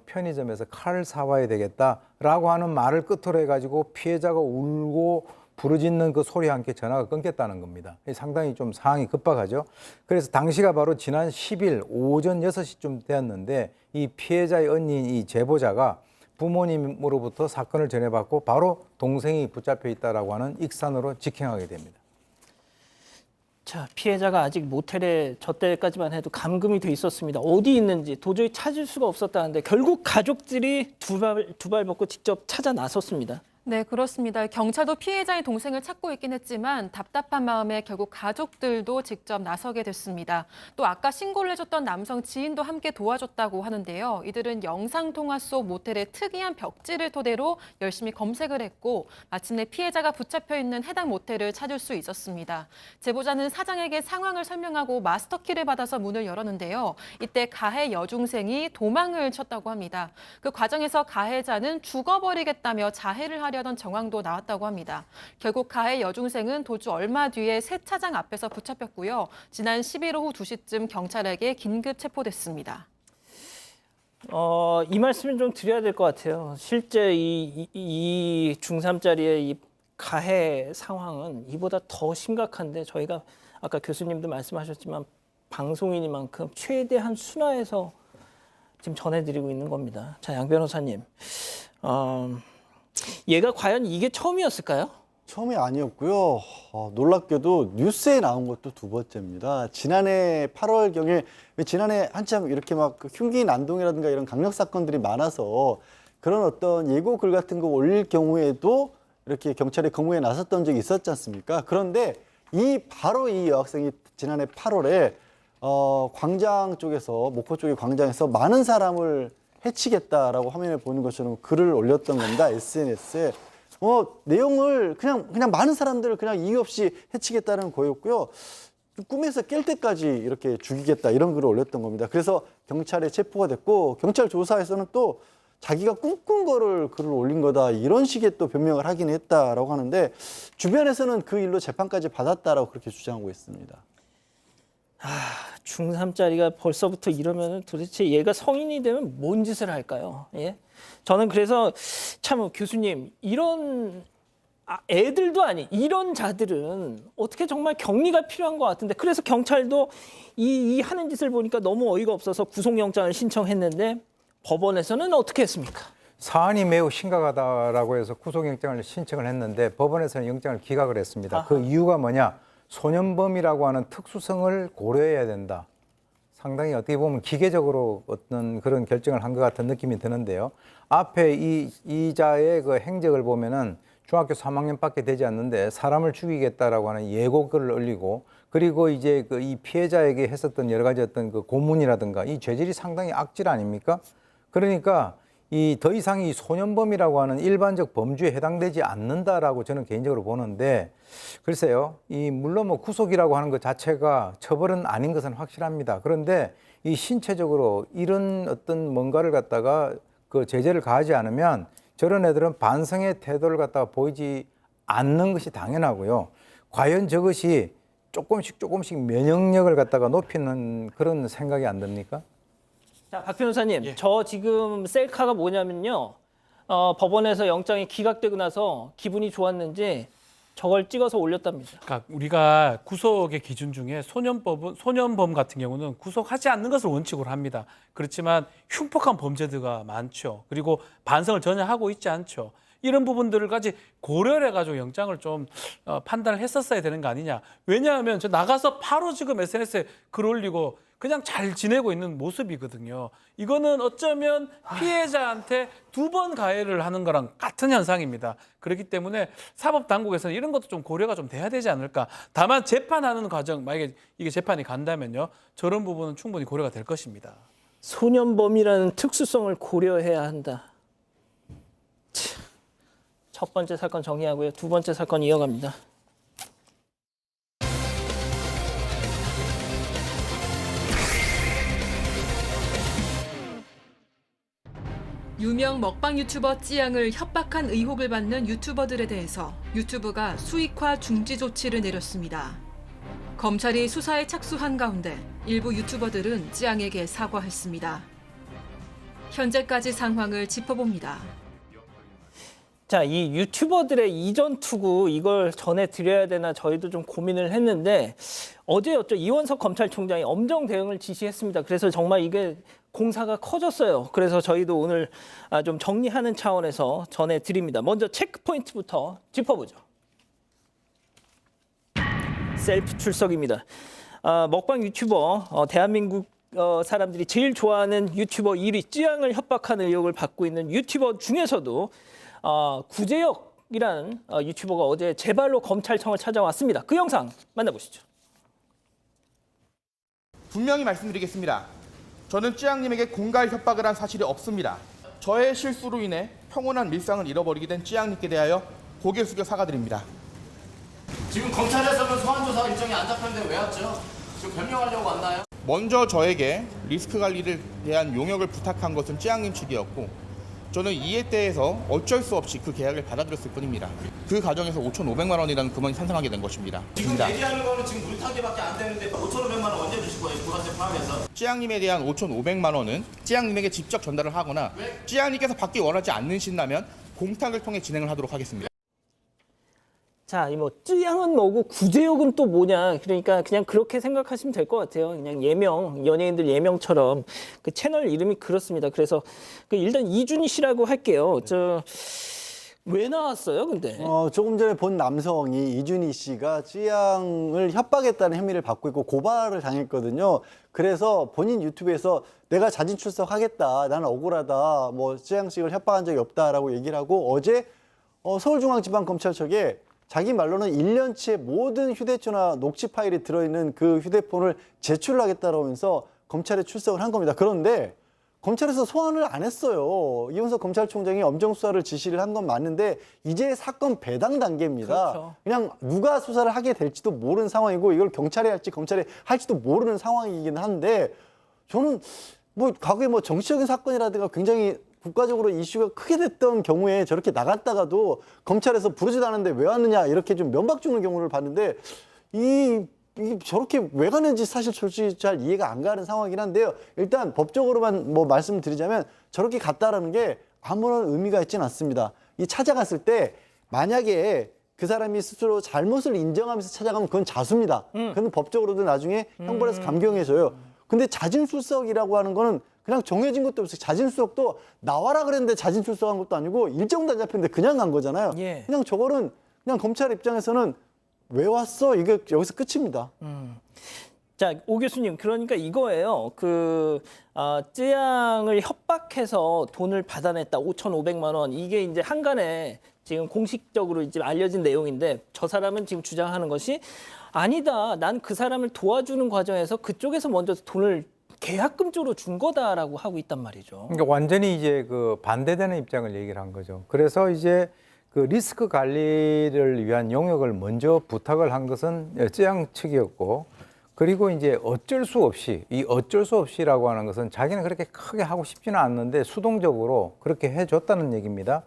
Speaker 8: 편의점에서 칼을 사와야 되겠다라고 하는 말을 끝으로 해가지고 피해자가 울고 부르짖는 그 소리와 함께 전화가 끊겼다는 겁니다. 상당히 좀 상황이 급박하죠. 그래서 당시가 바로 지난 10일 오전 6시쯤 되었는데, 이 피해자의 언니인 이 제보자가 부모님으로부터 사건을 전해받고 바로 동생이 붙잡혀 있다라고 하는 익산으로 직행하게 됩니다.
Speaker 2: 자, 피해자가 아직 모텔에 저 때까지만 해도 감금이 돼 있었습니다. 어디 있는지 도저히 찾을 수가 없었다는데 결국 가족들이 두 발 벗고 직접 찾아 나섰습니다.
Speaker 6: 네, 그렇습니다. 경찰도 피해자의 동생을 찾고 있긴 했지만 답답한 마음에 결국 가족들도 직접 나서게 됐습니다. 또 아까 신고를 해줬던 남성 지인도 함께 도와줬다고 하는데요. 이들은 영상통화 속 모텔의 특이한 벽지를 토대로 열심히 검색을 했고 마침내 피해자가 붙잡혀 있는 해당 모텔을 찾을 수 있었습니다. 제보자는 사장에게 상황을 설명하고 마스터키를 받아서 문을 열었는데요. 이때 가해 여중생이 도망을 쳤다고 합니다. 그 과정에서 가해자는 죽어버리겠다며 자해를 하려던 정황도 나왔다고 합니다. 결국 가해 여중생은 도주 얼마 뒤에 세차장 앞에서 붙잡혔고요. 지난 11일 오후 2시쯤 경찰에게 긴급 체포됐습니다.
Speaker 2: 이 말씀을 좀 드려야 될 것 같아요. 실제 이 중3짜리의 이 가해 상황은 이보다 더 심각한데 저희가 아까 교수님도 말씀하셨지만 방송인이만큼 최대한 순화해서 지금 전해드리고 있는 겁니다. 자, 양 변호사님. 얘가 과연 이게 처음이었을까요?
Speaker 7: 처음이 아니었고요. 놀랍게도 뉴스에 나온 것도 두 번째입니다. 지난해 8월경에 지난해 한참 이렇게 막그 흉기 난동이라든가 이런 강력 사건들이 많아서 그런 어떤 예고 글 같은 거 올릴 경우에도 이렇게 경찰이 검거에 나섰던 적이 있었지 않습니까? 그런데 바로 이 여학생이 지난해 8월에 광장 쪽에서 목포 쪽의 광장에서 많은 사람을 해치겠다라고 화면에 보이는 것처럼 글을 올렸던 겁니다. SNS에. 내용을 그냥 많은 사람들을 그냥 이유 없이 해치겠다는 거였고요. 꿈에서 깰 때까지 이렇게 죽이겠다 이런 글을 올렸던 겁니다. 그래서 경찰에 체포가 됐고 경찰 조사에서는 또 자기가 꿈꾼 거를 글을 올린 거다 이런 식의 또 변명을 하긴 했다라고 하는데 주변에서는 그 일로 재판까지 받았다라고 그렇게 주장하고 있습니다.
Speaker 2: 중3짜리가 벌써부터 이러면 도대체 얘가 성인이 되면 뭔 짓을 할까요? 예? 저는 그래서 참 교수님 이런 애들도 아니 이런 자들은 어떻게 정말 격리가 필요한 것 같은데 그래서 경찰도 이 하는 짓을 보니까 너무 어이가 없어서 구속영장을 신청했는데 법원에서는 어떻게 했습니까?
Speaker 8: 사안이 매우 심각하다라고 해서 구속영장을 신청을 했는데 법원에서는 영장을 기각을 했습니다. 그 이유가 뭐냐? 소년범이라고 하는 특수성을 고려해야 된다. 상당히 어떻게 보면 기계적으로 어떤 그런 결정을 한 것 같은 느낌이 드는데요. 앞에 이자의 그 행적을 보면은 중학교 3학년밖에 되지 않는데 사람을 죽이겠다라고 하는 예고글을 올리고 그리고 이제 그 이 피해자에게 했었던 여러 가지 어떤 그 고문이라든가 이 죄질이 상당히 악질 아닙니까? 그러니까 더 이상 이 소년범이라고 하는 일반적 범주에 해당되지 않는다라고 저는 개인적으로 보는데 글쎄요, 물론 뭐 구속이라고 하는 것 자체가 처벌은 아닌 것은 확실합니다. 그런데 이 신체적으로 이런 어떤 뭔가를 갖다가 그 제재를 가하지 않으면 저런 애들은 반성의 태도를 갖다가 보이지 않는 것이 당연하고요. 과연 저것이 조금씩 면역력을 갖다가 높이는 그런 생각이 안 듭니까?
Speaker 2: 자, 박 변호사님, 저 지금 셀카가 뭐냐면요. 법원에서 영장이 기각되고 나서 기분이 좋았는지 저걸 찍어서 올렸답니다.
Speaker 4: 그러니까 우리가 구속의 기준 중에 소년범 같은 경우는 구속하지 않는 것을 원칙으로 합니다. 그렇지만 흉폭한 범죄들가 많죠. 그리고 반성을 전혀 하고 있지 않죠. 이런 부분들을 까지 고려를 해가지고 영장을 좀 판단을 했었어야 되는 거 아니냐. 왜냐하면 저 나가서 바로 지금 SNS에 글 올리고 그냥 잘 지내고 있는 모습이거든요. 이거는 어쩌면 피해자한테 2번 가해를 하는 거랑 같은 현상입니다. 그렇기 때문에 사법당국에서는 이런 것도 좀 고려가 좀 돼야 되지 않을까. 다만 재판하는 과정, 만약에 이게 재판이 간다면요. 저런 부분은 충분히 고려가 될 것입니다.
Speaker 2: 소년범이라는 특수성을 고려해야 한다. 첫 번째 사건 정리하고요. 두 번째 사건 이어갑니다.
Speaker 1: 유명 먹방 유튜버 찌양을 협박한 의혹을 받는 유튜버들에 대해서 유튜브가 수익화 중지 조치를 내렸습니다. 검찰이 수사에 착수한 가운데 일부 유튜버들은 찌양에게 사과했습니다. 현재까지 상황을 짚어봅니다.
Speaker 2: 자, 이 유튜버들의 이전 투구 이걸 전해드려야 되나 저희도 좀 고민을 했는데 어제였죠. 이원석 검찰총장이 엄정 대응을 지시했습니다. 그래서 정말 이게 공사가 커졌어요. 그래서 저희도 오늘 좀 정리하는 차원에서 전해드립니다. 먼저 체크포인트부터 짚어보죠. 셀프 출석입니다. 먹방 유튜버, 대한민국 사람들이 제일 좋아하는 유튜버 1위 찌양을 협박하는 의혹을 받고 있는 유튜버 중에서도 구재혁이라는 유튜버가 어제 제 발로 검찰청을 찾아왔습니다. 그 영상 만나보시죠.
Speaker 11: 분명히 말씀드리겠습니다. 저는 찌양님에게 공갈 협박을 한 사실이 없습니다. 저의 실수로 인해 평온한 일상을 잃어버리게 된 찌양님께 대하여 고개 숙여 사과드립니다.
Speaker 12: 지금 검찰에서는 소환조사 일정이 안 잡혔는데 왜 왔죠? 지금 변명하려고 왔나요?
Speaker 11: 먼저 저에게 리스크 관리를 대한 용역을 부탁한 것은 찌양님 측이었고 저는 이에 대해서 어쩔 수 없이 그 계약을 받아들였을 뿐입니다. 그 과정에서 5,500만 원이라는 금액이 산정하게 된 것입니다.
Speaker 12: 지금 얘기하는 거는 지금 물타기밖에 안 되는데 5,500만 원 언제 주실 거예요? 보라색 포함해서.
Speaker 11: 찌양님에 대한 5,500만 원은 찌양님에게 직접 전달을 하거나 찌양님께서 받기 원하지 않으신다면 공탁을 통해 진행을 하도록 하겠습니다.
Speaker 2: 자, 뭐 찌양은 뭐고 구재혁은 또 뭐냐. 그러니까 그냥 그렇게 생각하시면 될 것 같아요. 그냥 예명, 연예인들 예명처럼 그 채널 이름이 그렇습니다. 그래서 일단 이준희 씨라고 할게요. 왜 나왔어요, 근데?
Speaker 7: 조금 전에 본 남성이 이준희 씨가 쯔양을 협박했다는 혐의를 받고 있고 고발을 당했거든요. 그래서 본인 유튜브에서 내가 자진 출석하겠다, 나는 억울하다, 뭐 쯔양 씨를 협박한 적이 없다라고 얘기를 하고 어제 서울중앙지방검찰청에 자기 말로는 1년치의 모든 휴대전화 녹취 파일이 들어있는 그 휴대폰을 제출하겠다고 하면서 검찰에 출석을 한 겁니다. 그런데 검찰에서 소환을 안 했어요. 이현석 검찰총장이 엄정 수사를 지시를 한 건 맞는데 이제 사건 배당 단계입니다.
Speaker 2: 그렇죠.
Speaker 7: 그냥 누가 수사를 하게 될지도 모르는 상황이고 이걸 경찰이 할지 검찰이 할지도 모르는 상황이긴 한데 저는 뭐 과거에 뭐 정치적인 사건이라든가 굉장히 국가적으로 이슈가 크게 됐던 경우에 저렇게 나갔다가도 검찰에서 부르지도 않았는데 왜 왔느냐 이렇게 좀 면박 주는 경우를 봤는데 이 저렇게 왜 가는지 사실 솔직히 잘 이해가 안 가는 상황이긴 한데요. 일단 법적으로만 뭐 말씀을 드리자면 저렇게 갔다라는 게 아무런 의미가 있지는 않습니다. 이 찾아갔을 때 만약에 그 사람이 스스로 잘못을 인정하면서 찾아가면 그건 자수입니다. 그건 법적으로도 나중에 형벌에서 감경해줘요. 근데 자진출석이라고 하는 거는 그냥 정해진 것도 없어요. 자진출석도 나와라 그랬는데 자진출석한 것도 아니고 일정도 안 잡혔는데 그냥 간 거잖아요.
Speaker 2: 예.
Speaker 7: 그냥 저거는 그냥 검찰 입장에서는 왜 왔어? 이게 여기서 끝입니다.
Speaker 2: 자, 오 교수님, 그러니까 이거예요. 쯔양을 협박해서 돈을 받아냈다. 5,500만 원. 이게 이제 한간에 지금 공식적으로 이제 알려진 내용인데 저 사람은 지금 주장하는 것이 아니다. 난 그 사람을 도와주는 과정에서 그쪽에서 먼저 돈을 계약금 쪽으로 준 거다라고 하고 있단 말이죠.
Speaker 8: 그러니까 완전히 이제 그 반대되는 입장을 얘기를 한 거죠. 그래서 이제 그 리스크 관리를 위한 용역을 먼저 부탁을 한 것은 쯔양 측이었고, 그리고 이제 어쩔 수 없이, 이 어쩔 수 없이라고 하는 것은 자기는 그렇게 크게 하고 싶지는 않는데 수동적으로 그렇게 해줬다는 얘기입니다.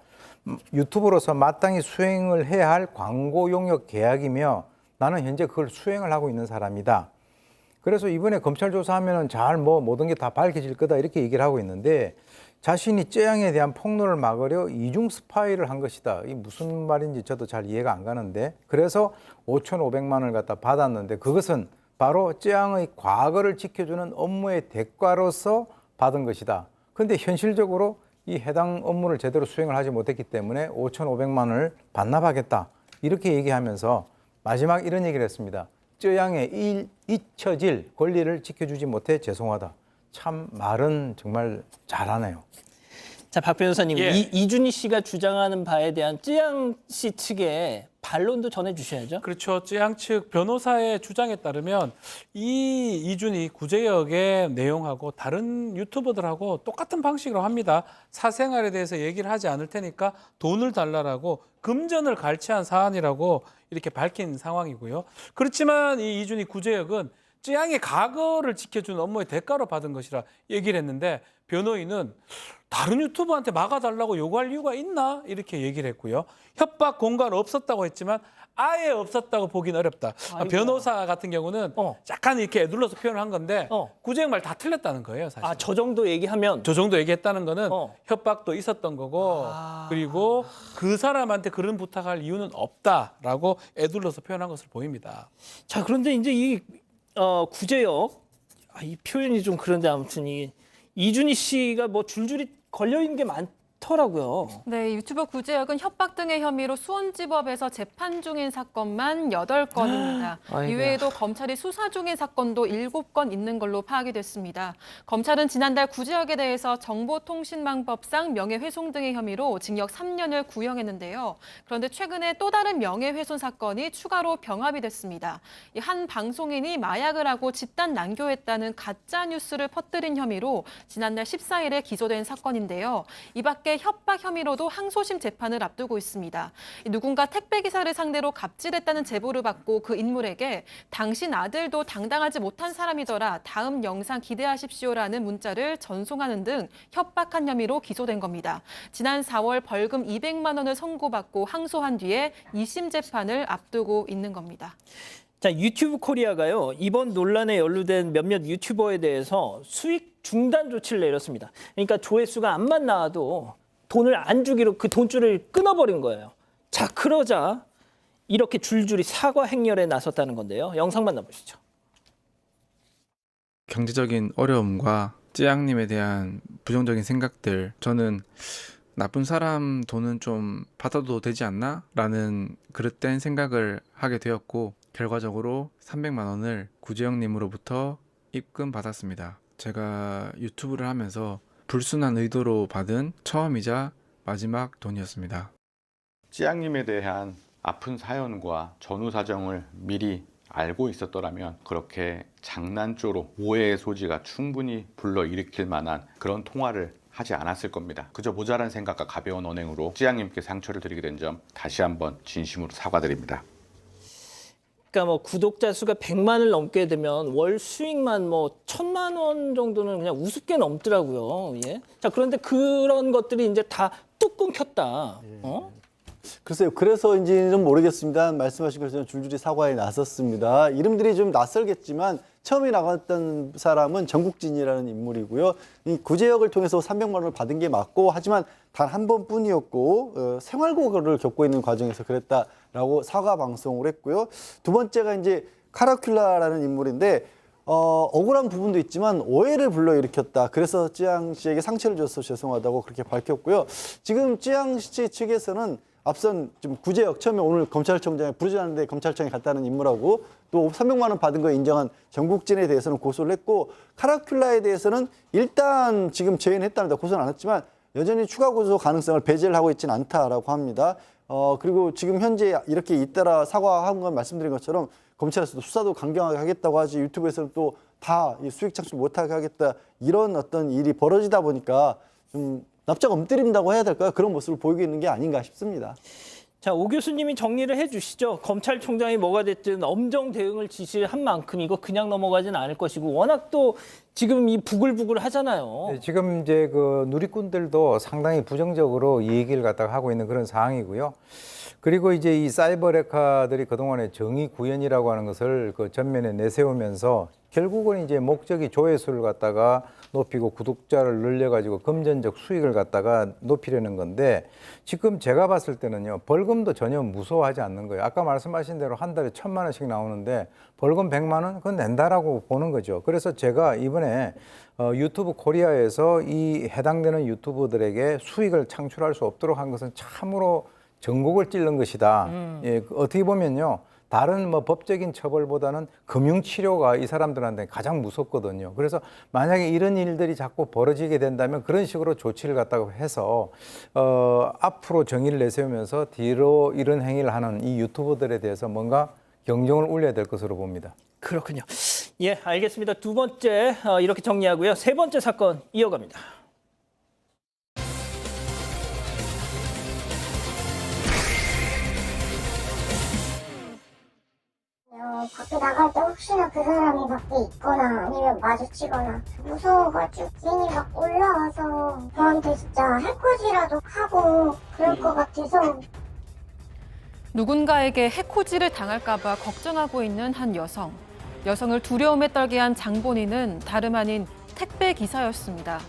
Speaker 8: 유튜브로서 마땅히 수행을 해야 할 광고 용역 계약이며 나는 현재 그걸 수행을 하고 있는 사람이다. 그래서 이번에 검찰 조사하면은 잘 뭐 모든 게 다 밝혀질 거다 이렇게 얘기를 하고 있는데 자신이 쯔양에 대한 폭로를 막으려 이중 스파이를 한 것이다. 이게 무슨 말인지 저도 잘 이해가 안 가는데 그래서 5,500만 원을 갖다 받았는데 그것은 바로 쯔양의 과거를 지켜주는 업무의 대가로서 받은 것이다. 그런데 현실적으로 이 해당 업무를 제대로 수행을 하지 못했기 때문에 5,500만 원을 반납하겠다. 이렇게 얘기하면서 마지막 이런 얘기를 했습니다. 쯔양의 잊혀질 권리를 지켜주지 못해 죄송하다. 참 말은 정말 잘하네요.
Speaker 2: 자, 박 변호사님,
Speaker 4: 예.
Speaker 2: 이준희 씨가 주장하는 바에 대한 쯔양 씨 측의 반론도 전해주셔야죠.
Speaker 4: 그렇죠. 쯔양 측 변호사의 주장에 따르면 이 이준희 구제역의 내용하고 다른 유튜버들하고 똑같은 방식으로 합니다. 사생활에 대해서 얘기를 하지 않을 테니까 돈을 달라라고 금전을 갈취한 사안이라고 이렇게 밝힌 상황이고요. 그렇지만 이 이준희 구제역은 쯔양의 과거를 지켜준 업무의 대가로 받은 것이라 얘기를 했는데 변호인은 다른 유튜버한테 막아달라고 요구할 이유가 있나? 이렇게 얘기를 했고요. 협박 공갈 없었다고 했지만 아예 없었다고 보기는 어렵다.
Speaker 2: 아이고.
Speaker 4: 변호사 같은 경우는 약간 이렇게 애둘러서 표현을 한 건데 구제역 말 다 틀렸다는 거예요. 사실.
Speaker 2: 저 정도 얘기하면
Speaker 4: 저 정도 얘기했다는 거는 협박도 있었던 거고 그리고 그 사람한테 그런 부탁할 이유는 없다라고 애둘러서 표현한 것으로 보입니다.
Speaker 2: 자, 그런데 이제 이 구제역 이 표현이 좀 그런데 아무튼 이준희 씨가 뭐 줄줄이 걸려 있는 게 많더라고요.
Speaker 6: 네, 유튜버 구제역은 협박 등의 혐의로 수원지법에서 재판 중인 사건만 8건입니다.
Speaker 2: 아이고야.
Speaker 6: 이외에도 검찰이 수사 중인 사건도 7건 있는 걸로 파악이 됐습니다. 검찰은 지난달 구제역에 대해서 정보통신망법상 명예훼손 등의 혐의로 징역 3년을 구형했는데요. 그런데 최근에 또 다른 명예훼손 사건이 추가로 병합이 됐습니다. 한 방송인이 마약을 하고 집단 난교했다는 가짜 뉴스를 퍼뜨린 혐의로 지난달 14일에 기소된 사건인데요. 이 밖에 협박 혐의로도 항소심 재판을 앞두고 있습니다. 누군가 택배기사를 상대로 갑질했다는 제보를 받고 그 인물에게 당신 아들도 당당하지 못한 사람이더라. 다음 영상 기대하십시오라는 문자를 전송하는 등 협박한 혐의로 기소된 겁니다. 지난 4월 벌금 200만 원을 선고받고 항소한 뒤에 2심 재판을 앞두고 있는 겁니다.
Speaker 2: 자, 유튜브 코리아가요, 이번 논란에 연루된 몇몇 유튜버에 대해서 수익 중단 조치를 내렸습니다. 그러니까 조회수가 안만 나와도 돈을 안 주기로 그 돈줄을 끊어버린 거예요. 자, 그러자 이렇게 줄줄이 사과 행렬에 나섰다는 건데요. 영상 만나보시죠.
Speaker 13: 경제적인 어려움과 쯔양님에 대한 부정적인 생각들, 저는 나쁜 사람 돈은 좀 받아도 되지 않나? 라는 그릇된 생각을 하게 되었고 결과적으로 300만 원을 구재영님으로부터 입금받았습니다. 제가 유튜브를 하면서 불순한 의도로 받은 처음이자 마지막 돈이었습니다.
Speaker 14: 찌양님에 대한 아픈 사연과 전후 사정을 미리 알고 있었더라면 그렇게 장난조로 오해의 소지가 충분히 불러일으킬 만한 그런 통화를 하지 않았을 겁니다. 그저 모자란 생각과 가벼운 언행으로 찌양님께 상처를 드리게 된 점 다시 한번 진심으로 사과드립니다.
Speaker 2: 그러니까 뭐 구독자 수가 100만을 넘게 되면 월 수익만 뭐 1,000만 원 정도는 그냥 우습게 넘더라고요. 예. 자, 그런데 그런 것들이 이제 다 뚝 끊겼다.
Speaker 7: 글쎄요. 그래서인지는 모르겠습니다. 말씀하신 것처럼 줄줄이 사과에 나섰습니다. 이름들이 좀 낯설겠지만 처음에 나갔던 사람은 정국진이라는 인물이고요. 이 구제역을 통해서 300만 원을 받은 게 맞고 하지만 단 한 번뿐이었고 생활고를 겪고 있는 과정에서 그랬다라고 사과 방송을 했고요. 두 번째가 이제 카라큘라라는 인물인데 억울한 부분도 있지만 오해를 불러일으켰다. 그래서 찌양 씨에게 상처를 줘서 죄송하다고 그렇게 밝혔고요. 지금 찌양 씨 측에서는 앞선 좀 구제역 처음에 오늘 검찰청장에 부르지 않았는데 검찰청에 갔다는 인물하고 또 300만 원 받은 거에 인정한 정국진에 대해서는 고소를 했고 카라큘라에 대해서는 일단 지금 제외는 했답니다. 고소는 안 했지만 여전히 추가 고소 가능성을 배제를 하고 있지는 않다라고 합니다. 그리고 지금 현재 이렇게 잇따라 사과한 건 말씀드린 것처럼 검찰에서도 수사도 강경하게 하겠다고 하지 유튜브에서는 또 다 수익 창출 못하게 하겠다 이런 어떤 일이 벌어지다 보니까 좀 납작 엎드린다고 해야 될까요? 그런 모습을 보이고 있는 게 아닌가 싶습니다.
Speaker 2: 자, 오 교수님이 정리를 해주시죠. 검찰총장이 뭐가 됐든 엄정 대응을 지시한 만큼 이거 그냥 넘어가진 않을 것이고 워낙 또 지금 이 부글부글 하잖아요.
Speaker 8: 네, 지금 이제 그 누리꾼들도 상당히 부정적으로 이 얘기를 갖다가 하고 있는 그런 상황이고요. 그리고 이제 이 사이버 레카들이 그동안에 정의 구현이라고 하는 것을 그 전면에 내세우면서 결국은 이제 목적이 조회수를 갖다가 높이고 구독자를 늘려가지고 금전적 수익을 갖다가 높이려는 건데 지금 제가 봤을 때는요 벌금도 전혀 무서워하지 않는 거예요. 아까 말씀하신 대로 한 달에 1,000만 원씩 나오는데 벌금 100만 원 그건 낸다라고 보는 거죠. 그래서 제가 이번에 유튜브 코리아에서 이 해당되는 유튜버들에게 수익을 창출할 수 없도록 한 것은 참으로 전곡을 찔른 것이다. 예, 어떻게 보면요. 다른 뭐 법적인 처벌보다는 금융치료가 이 사람들한테 가장 무섭거든요. 그래서 만약에 이런 일들이 자꾸 벌어지게 된다면 그런 식으로 조치를 갖다가 해서 앞으로 정의를 내세우면서 뒤로 이런 행위를 하는 이 유튜버들에 대해서 뭔가 경종을 울려야 될 것으로 봅니다.
Speaker 2: 그렇군요. 예, 알겠습니다. 두 번째 이렇게 정리하고요. 세 번째 사건 이어갑니다.
Speaker 9: 밖에 나갈 때 혹시나 그 사람이 밖에 있거나 아니면 마주치거나 무서워가지고 괜히 막 올라와서 저한테 진짜 해코지라도 하고 그럴 것 같아서
Speaker 6: 누군가에게 해코지를 당할까봐 걱정하고 있는 한 여성. 여성을 두려움에 떨게 한 장본인은 다름 아닌 택배 기사였습니다.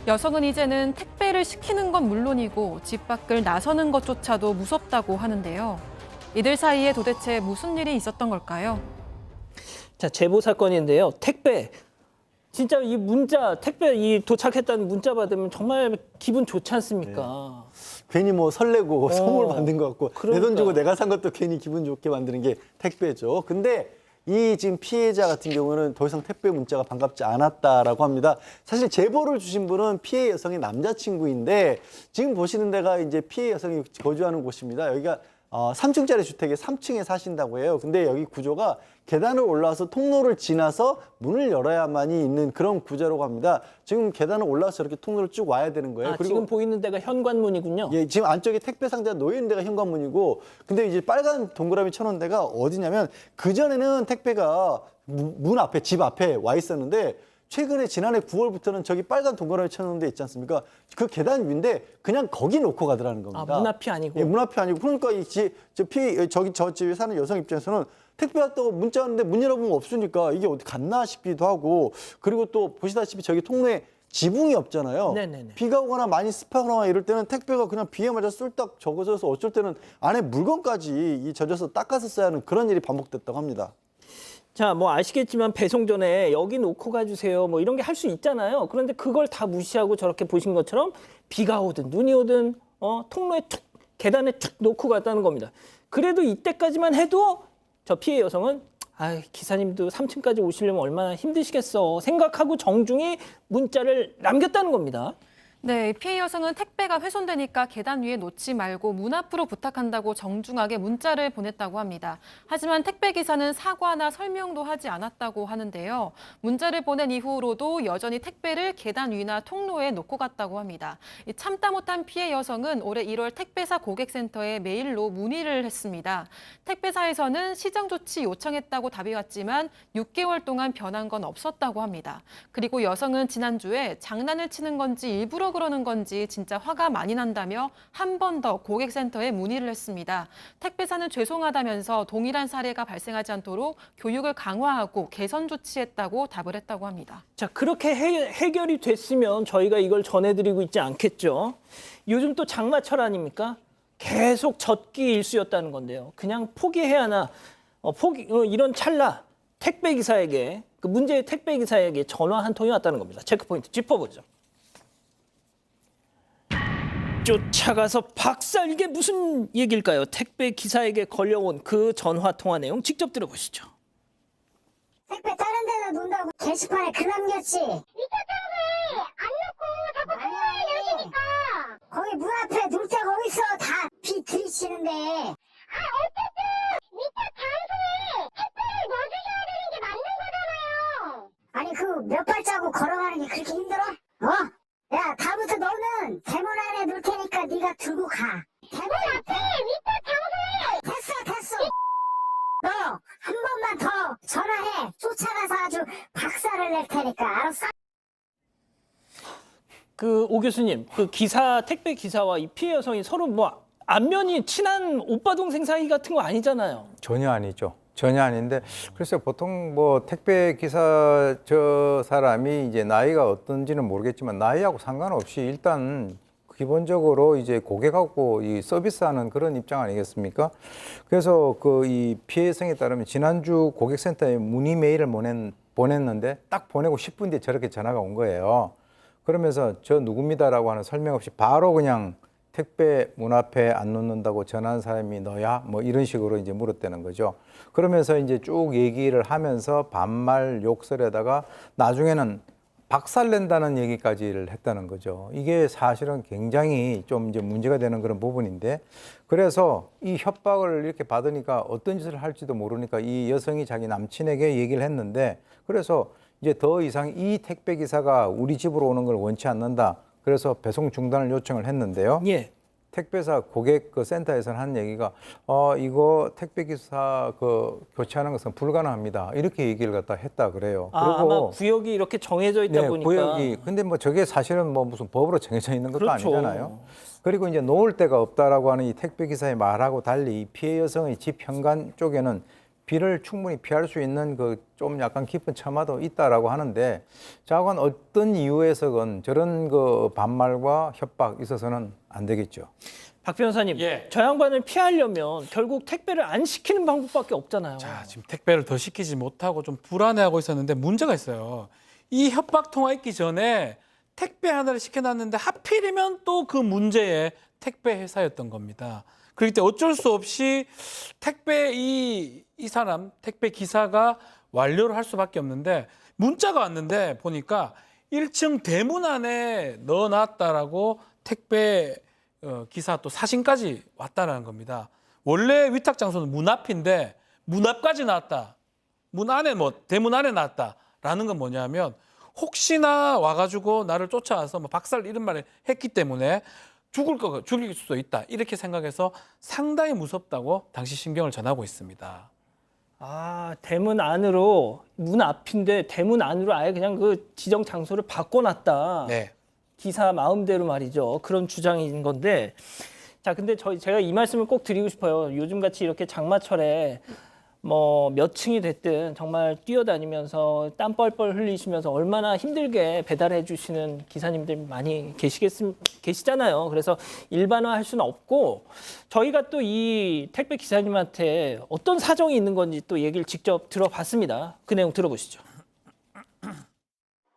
Speaker 6: 여성은 이제는 택배를 시키는 건 물론이고 집 밖을 나서는 것조차도 무섭다고 하는데요. 이들 사이에 도대체 무슨 일이 있었던 걸까요?
Speaker 2: 자, 제보 사건인데요. 택배. 진짜 이 문자, 택배 이 도착했다는 문자 받으면 정말 기분 좋지 않습니까?
Speaker 7: 괜히 뭐 설레고 선물 받는 것 같고 내 돈 주고
Speaker 2: 그러니까요.
Speaker 7: 내가 산 것도 괜히 기분 좋게 만드는 게 택배죠. 근데 이 지금 피해자 같은 경우는 더 이상 택배 문자가 반갑지 않았다라고 합니다. 사실 제보를 주신 분은 피해 여성의 남자친구인데 지금 보시는 데가 이제 피해 여성이 거주하는 곳입니다. 여기가 3층짜리 주택에 3층에 사신다고 해요. 근데 여기 구조가 계단을 올라와서 통로를 지나서 문을 열어야만이 있는 그런 구조라고 합니다. 지금 계단을 올라와서 이렇게 통로를 쭉 와야 되는 거예요.
Speaker 2: 그리고 지금 보이는 데가 현관문이군요.
Speaker 7: 예, 지금 안쪽에 택배 상자가 놓여 있는 데가 현관문이고, 근데 이제 빨간 동그라미 쳐놓은 데가 어디냐면 그 전에는 택배가 문 앞에 집 앞에 와 있었는데. 최근에 지난해 9월부터는 저기 빨간 동그라미 쳐놓은 데 있지 않습니까? 그 계단 위인데 그냥 거기 놓고 가더라는 겁니다.
Speaker 2: 문 앞이 아니고.
Speaker 7: 예, 문 앞이 아니고. 그러니까 저 집에 사는 여성 입장에서는 택배 왔다고 문자 왔는데 문 열어보면 없으니까 이게 어디 갔나 싶기도 하고, 그리고 또 보시다시피 저기 통로에 지붕이 없잖아요.
Speaker 2: 네네네.
Speaker 7: 비가 오거나 많이 습하거나 이럴 때는 택배가 그냥 비에 맞아 쏠딱 젖어서 어쩔 때는 안에 물건까지 젖어서 닦아서 써야 하는 그런 일이 반복됐다고 합니다.
Speaker 2: 자, 뭐 아시겠지만 배송 전에 여기 놓고 가주세요. 뭐 이런 게 할 수 있잖아요. 그런데 그걸 다 무시하고 저렇게 보신 것처럼 비가 오든 눈이 오든 통로에 툭 계단에 툭 놓고 갔다는 겁니다. 그래도 이때까지만 해도 저 피해 여성은 기사님도 3층까지 오시려면 얼마나 힘드시겠어 생각하고 정중히 문자를 남겼다는 겁니다.
Speaker 6: 네, 피해 여성은 택배가 훼손되니까 계단 위에 놓지 말고 문 앞으로 부탁한다고 정중하게 문자를 보냈다고 합니다. 하지만 택배 기사는 사과나 설명도 하지 않았다고 하는데요. 문자를 보낸 이후로도 여전히 택배를 계단 위나 통로에 놓고 갔다고 합니다. 참다 못한 피해 여성은 올해 1월 택배사 고객센터에 메일로 문의를 했습니다. 택배사에서는 시정 조치 요청했다고 답이 왔지만 6개월 동안 변한 건 없었다고 합니다. 그리고 여성은 지난주에 장난을 치는 건지 일부러 그러는 건지 진짜 화가 많이 난다며 한 번 더 고객센터에 문의를 했습니다. 택배사는 죄송하다면서 동일한 사례가 발생하지 않도록 교육을 강화하고 개선 조치했다고 답을 했다고 합니다.
Speaker 2: 자, 그렇게 해결이 됐으면 저희가 이걸 전해드리고 있지 않겠죠. 요즘 또 장마철 아닙니까? 계속 젖기 일쑤였다는 건데요. 그냥 포기해야 하나, 이런 찰나 택배 기사에게, 그 문제의 택배 기사에게 전화 한 통이 왔다는 겁니다. 체크포인트 짚어보죠. 쫓아가서 박살, 이게 무슨 얘기일까요? 택배 기사에게 걸려온 그 전화 통화 내용 직접 들어보시죠.
Speaker 9: 택배 다른 데다 놓는다고 게시판에 글 남겼지. 밑에 타고 안 놓고 자꾸 통화를 여시니까. 거기 문 앞에 놓을 때 거기서 다 비 들이치는데. 어쨌든 밑에 장소에 택배를 넣어주셔야 되는 게 맞는 거잖아요. 아니 그 몇 발자국 걸어가는 게 그렇게 힘들어? 야, 다음부터 너는 대문 안에 놓을 테니까 네가 들고 가. 대문 앞에 밑에 장소에. 됐어. 너 한 번만 더 전화해. 쫓아가서 아주 박살을 낼 테니까. 알았어?
Speaker 2: 그 오 교수님, 그 택배 기사와 이 피해 여성이 서로 뭐 안면이 친한 오빠 동생 사이 같은 거 아니잖아요.
Speaker 8: 전혀 아니죠. 전혀 아닌데, 글쎄 보통 뭐 택배 기사 저 사람이 이제 나이가 어떤지는 모르겠지만 나이하고 상관없이 일단 기본적으로 이제 고객하고 이 서비스하는 그런 입장 아니겠습니까? 그래서 그 이 피해성에 따르면 지난주 고객센터에 문의 메일을 보냈는데 딱 보내고 10분 뒤에 저렇게 전화가 온 거예요. 그러면서 저 누굽니다라고 하는 설명 없이 바로 그냥 택배 문 앞에 안 놓는다고 전화한 사람이 너야? 뭐 이런 식으로 이제 물었다는 거죠. 그러면서 이제 쭉 얘기를 하면서 반말 욕설에다가 나중에는 박살낸다는 얘기까지를 했다는 거죠. 이게 사실은 굉장히 좀 이제 문제가 되는 그런 부분인데, 그래서 이 협박을 이렇게 받으니까 어떤 짓을 할지도 모르니까 이 여성이 자기 남친에게 얘기를 했는데, 그래서 이제 더 이상 이 택배 기사가 우리 집으로 오는 걸 원치 않는다. 그래서 배송 중단을 요청을 했는데요.
Speaker 2: 예.
Speaker 8: 택배사 고객 그 센터에서는 한 얘기가 이거 택배 기사 그 교체하는 것은 불가능합니다. 이렇게 얘기를 갖다 했다 그래요. 그리고
Speaker 2: 아마 구역이 이렇게 정해져 있다 보니까.
Speaker 8: 구역이. 근데 뭐 저게 사실은 뭐 무슨 법으로 정해져 있는 것도
Speaker 2: 그렇죠.
Speaker 8: 아니잖아요. 그리고 이제 놓을 데가 없다라고 하는 이 택배 기사의 말하고 달리 이 피해 여성의 집 현관 쪽에는 비를 충분히 피할 수 있는 그 좀 약간 깊은 처마도 있다라고 하는데, 자관 어떤 이유에서건 저런 그 반말과 협박 있어서는 안 되겠죠.
Speaker 2: 박 변호사님, 저 양반을 피하려면 결국 택배를 안 시키는 방법밖에 없잖아요.
Speaker 4: 자, 지금 택배를 더 시키지 못하고 좀 불안해하고 있었는데 문제가 있어요. 이 협박 통화 있기 전에 택배 하나를 시켜놨는데 하필이면 또 그 문제의 택배 회사였던 겁니다. 그렇기 때문에 어쩔 수 없이 택배 이 사람 택배 기사가 완료를 할 수밖에 없는데, 문자가 왔는데 보니까 1층 대문 안에 넣어놨다라고 택배 기사 또 사진까지 왔다라는 겁니다. 원래 위탁 장소는 문 앞인데 문 앞까지 나왔다. 문 안에 뭐 대문 안에 나왔다라는 건 뭐냐면 혹시나 와가지고 나를 쫓아와서 뭐 박살 이런 말을 했기 때문에 죽일 수도 있다. 이렇게 생각해서 상당히 무섭다고 당시 심경을 전하고 있습니다.
Speaker 2: 대문 안으로, 문 앞인데 대문 안으로 아예 그냥 그 지정 장소를 바꿔놨다.
Speaker 4: 네.
Speaker 2: 기사 마음대로 말이죠. 그런 주장인 건데, 자, 근데 제가 이 말씀을 꼭 드리고 싶어요. 요즘같이 이렇게 장마철에 뭐 몇 층이 됐든 정말 뛰어다니면서 땀 뻘뻘 흘리시면서 얼마나 힘들게 배달해 주시는 기사님들 많이 계시잖아요. 그래서 일반화할 수는 없고 저희가 또 이 택배 기사님한테 어떤 사정이 있는 건지 또 얘기를 직접 들어봤습니다. 그 내용 들어보시죠.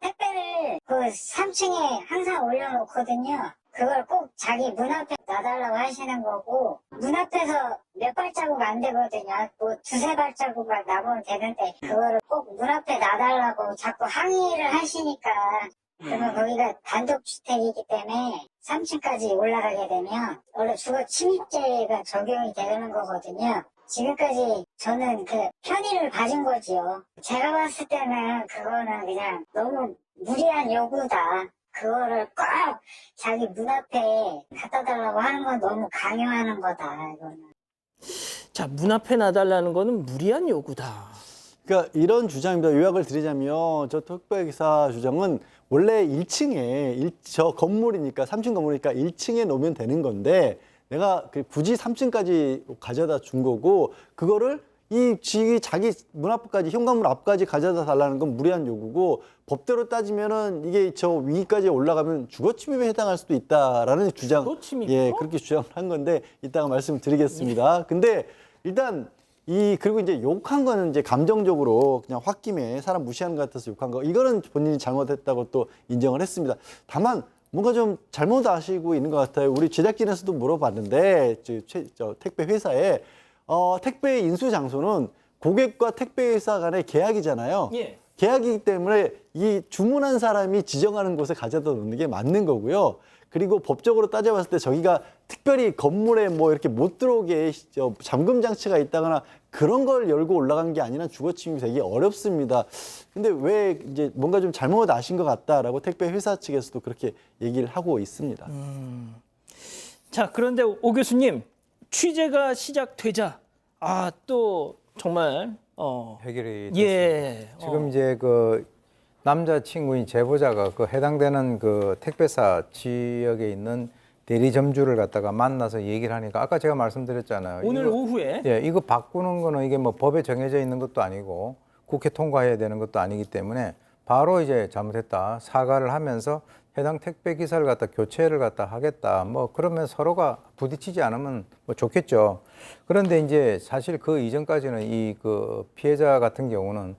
Speaker 9: 택배를 그 3층에 항상 올려놓거든요. 그걸 꼭 자기 문 앞에 놔달라고 하시는 거고, 문 앞에서 몇 발자국 안 되거든요. 뭐 두세 발자국만 나면 되는데 그거를 꼭 문 앞에 놔달라고 자꾸 항의를 하시니까, 그러면 거기가 단독주택이기 때문에 3층까지 올라가게 되면 원래 주거 침입죄가 적용이 되는 거거든요. 지금까지 저는 그 편의를 봐준 거지요. 제가 봤을 때는 그거는 그냥 너무 무리한 요구다. 그거를 꼭 자기 문 앞에 갖다 달라고 하는 건 너무 강요하는 거다, 이거는.
Speaker 2: 자, 문 앞에 놔달라는 거는 무리한 요구다.
Speaker 7: 그러니까 이런 주장입니다. 요약을 드리자면 저 택배기사 주장은 원래 1층에 저 건물이니까 3층 건물이니까 1층에 놓으면 되는 건데 내가 굳이 3층까지 가져다 준 거고 그거를 이 자기 문 앞까지 현관문 앞까지 가져다 달라는 건 무리한 요구고 법대로 따지면은 이게 저 위까지 올라가면 주거 침입에 해당할 수도 있다라는 주장. 예, 그렇게 주장을 한 건데 이따가 말씀드리겠습니다. 근데 일단 그리고 이제 욕한 거는 이제 감정적으로 그냥 홧김에 사람 무시하는 것 같아서 욕한 거. 이거는 본인이 잘못했다고 또 인정을 했습니다. 다만 뭔가 좀 잘못 아시고 있는 것 같아요. 우리 제작진에서도 물어봤는데 저 택배 회사에 택배 인수 장소는 고객과 택배 회사 간의 계약이잖아요.
Speaker 2: 예.
Speaker 7: 계약이기 때문에 이 주문한 사람이 지정하는 곳에 가져다 놓는 게 맞는 거고요. 그리고 법적으로 따져봤을 때 저기가 특별히 건물에 뭐 이렇게 못 들어오게 잠금 장치가 있다거나 그런 걸 열고 올라간 게 아니라 주거 침입이 되게 어렵습니다. 근데 왜 이제 뭔가 좀 잘못 아신 것 같다라고 택배 회사 측에서도 그렇게 얘기를 하고 있습니다.
Speaker 2: 자, 그런데 오 교수님, 취재가 시작되자 또 정말
Speaker 8: 해결이 됐습니다.
Speaker 2: 예.
Speaker 8: 지금 이제 그 남자친구인 제보자가 그 해당되는 그 택배사 지역에 있는 대리점주를 갖다가 만나서 얘기를 하니까 아까 제가 말씀드렸잖아요.
Speaker 2: 오늘 오후에
Speaker 8: 이거 바꾸는 거는 이게 뭐 법에 정해져 있는 것도 아니고 국회 통과해야 되는 것도 아니기 때문에 바로 이제 잘못했다 사과를 하면서 해당 택배 기사를 갖다 교체를 갖다 하겠다. 뭐 그러면 서로가 부딪히지 않으면 뭐 좋겠죠. 그런데 이제 사실 그 이전까지는 이 그 피해자 같은 경우는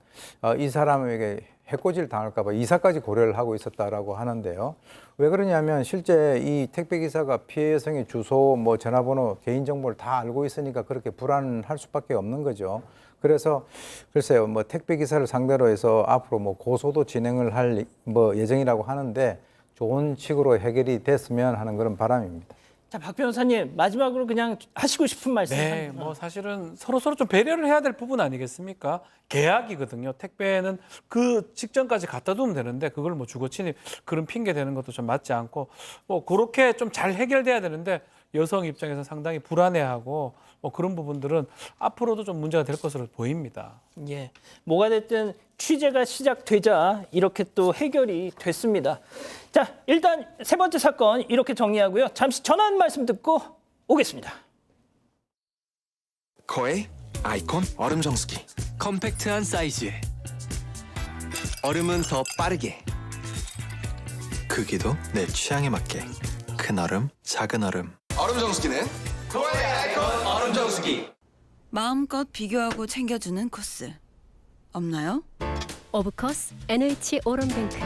Speaker 8: 이 사람에게 해코지를 당할까 봐 이사까지 고려를 하고 있었다라고 하는데요. 왜 그러냐면 실제 이 택배 기사가 피해 여성의 주소, 뭐 전화번호, 개인 정보를 다 알고 있으니까 그렇게 불안할 수밖에 없는 거죠. 그래서 글쎄요, 뭐 택배 기사를 상대로 해서 앞으로 뭐 고소도 진행을 할 뭐 예정이라고 하는데 좋은 식으로 해결이 됐으면 하는 그런 바람입니다.
Speaker 2: 자, 박 변호사님 마지막으로 그냥 하시고 싶은 말씀.
Speaker 4: 네, 뭐 사실은 서로 좀 배려를 해야 될 부분 아니겠습니까? 계약이거든요. 택배는 그 직전까지 갖다 두면 되는데 그걸 뭐 주거 침입 그런 핑계 대는 것도 좀 맞지 않고 뭐 그렇게 좀 잘 해결돼야 되는데 여성 입장에서 상당히 불안해하고 뭐 그런 부분들은 앞으로도 좀 문제가 될 것으로 보입니다.
Speaker 2: 예, 뭐가 됐든 취재가 시작되자 이렇게 또 해결이 됐습니다. 자, 일단 세 번째 사건 이렇게 정리하고요. 잠시 전화 한 말씀 듣고 오겠습니다.
Speaker 15: 거의 아이콘 얼음 정수기. 컴팩트한 사이즈에 얼음은 더 빠르게, 크기도 내 취향에 맞게. 큰 얼음, 작은 얼음. 얼음 정수기는 거의 아이콘 얼음 정수기.
Speaker 16: 마음껏 비교하고 챙겨주는 코스 없나요?
Speaker 17: 오브코스 NH 오름뱅크.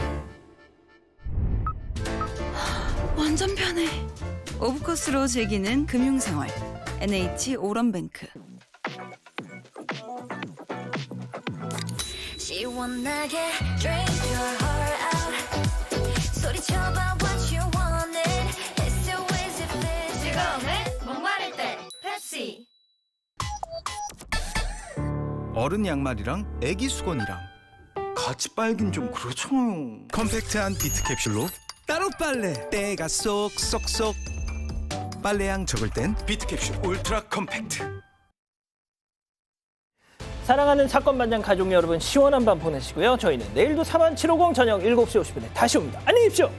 Speaker 16: 완전 편해. 오브코스로 즐기는 금융생활 NH 오런뱅크.
Speaker 17: 시원하게 drink your heart out. 소리쳐봐 what you wanted. It's so easy fit. 즐거움을 목마를 때 펩시.
Speaker 15: 어른 양말이랑 애기 수건이랑 같이 빨긴 좀 그렇잖아요. 컴팩트한 비트 캡슐로 따로 빨래 때가 쏙쏙쏙. 빨래양 적을 땐 비트 캡슐 울트라 컴팩트.
Speaker 2: 사랑하는 사건 반장 가족 여러분, 시원한 밤 보내시고요. 저희는 내일도 4750 저녁 7시 50분에 다시 옵니다. 안녕히 계십시오.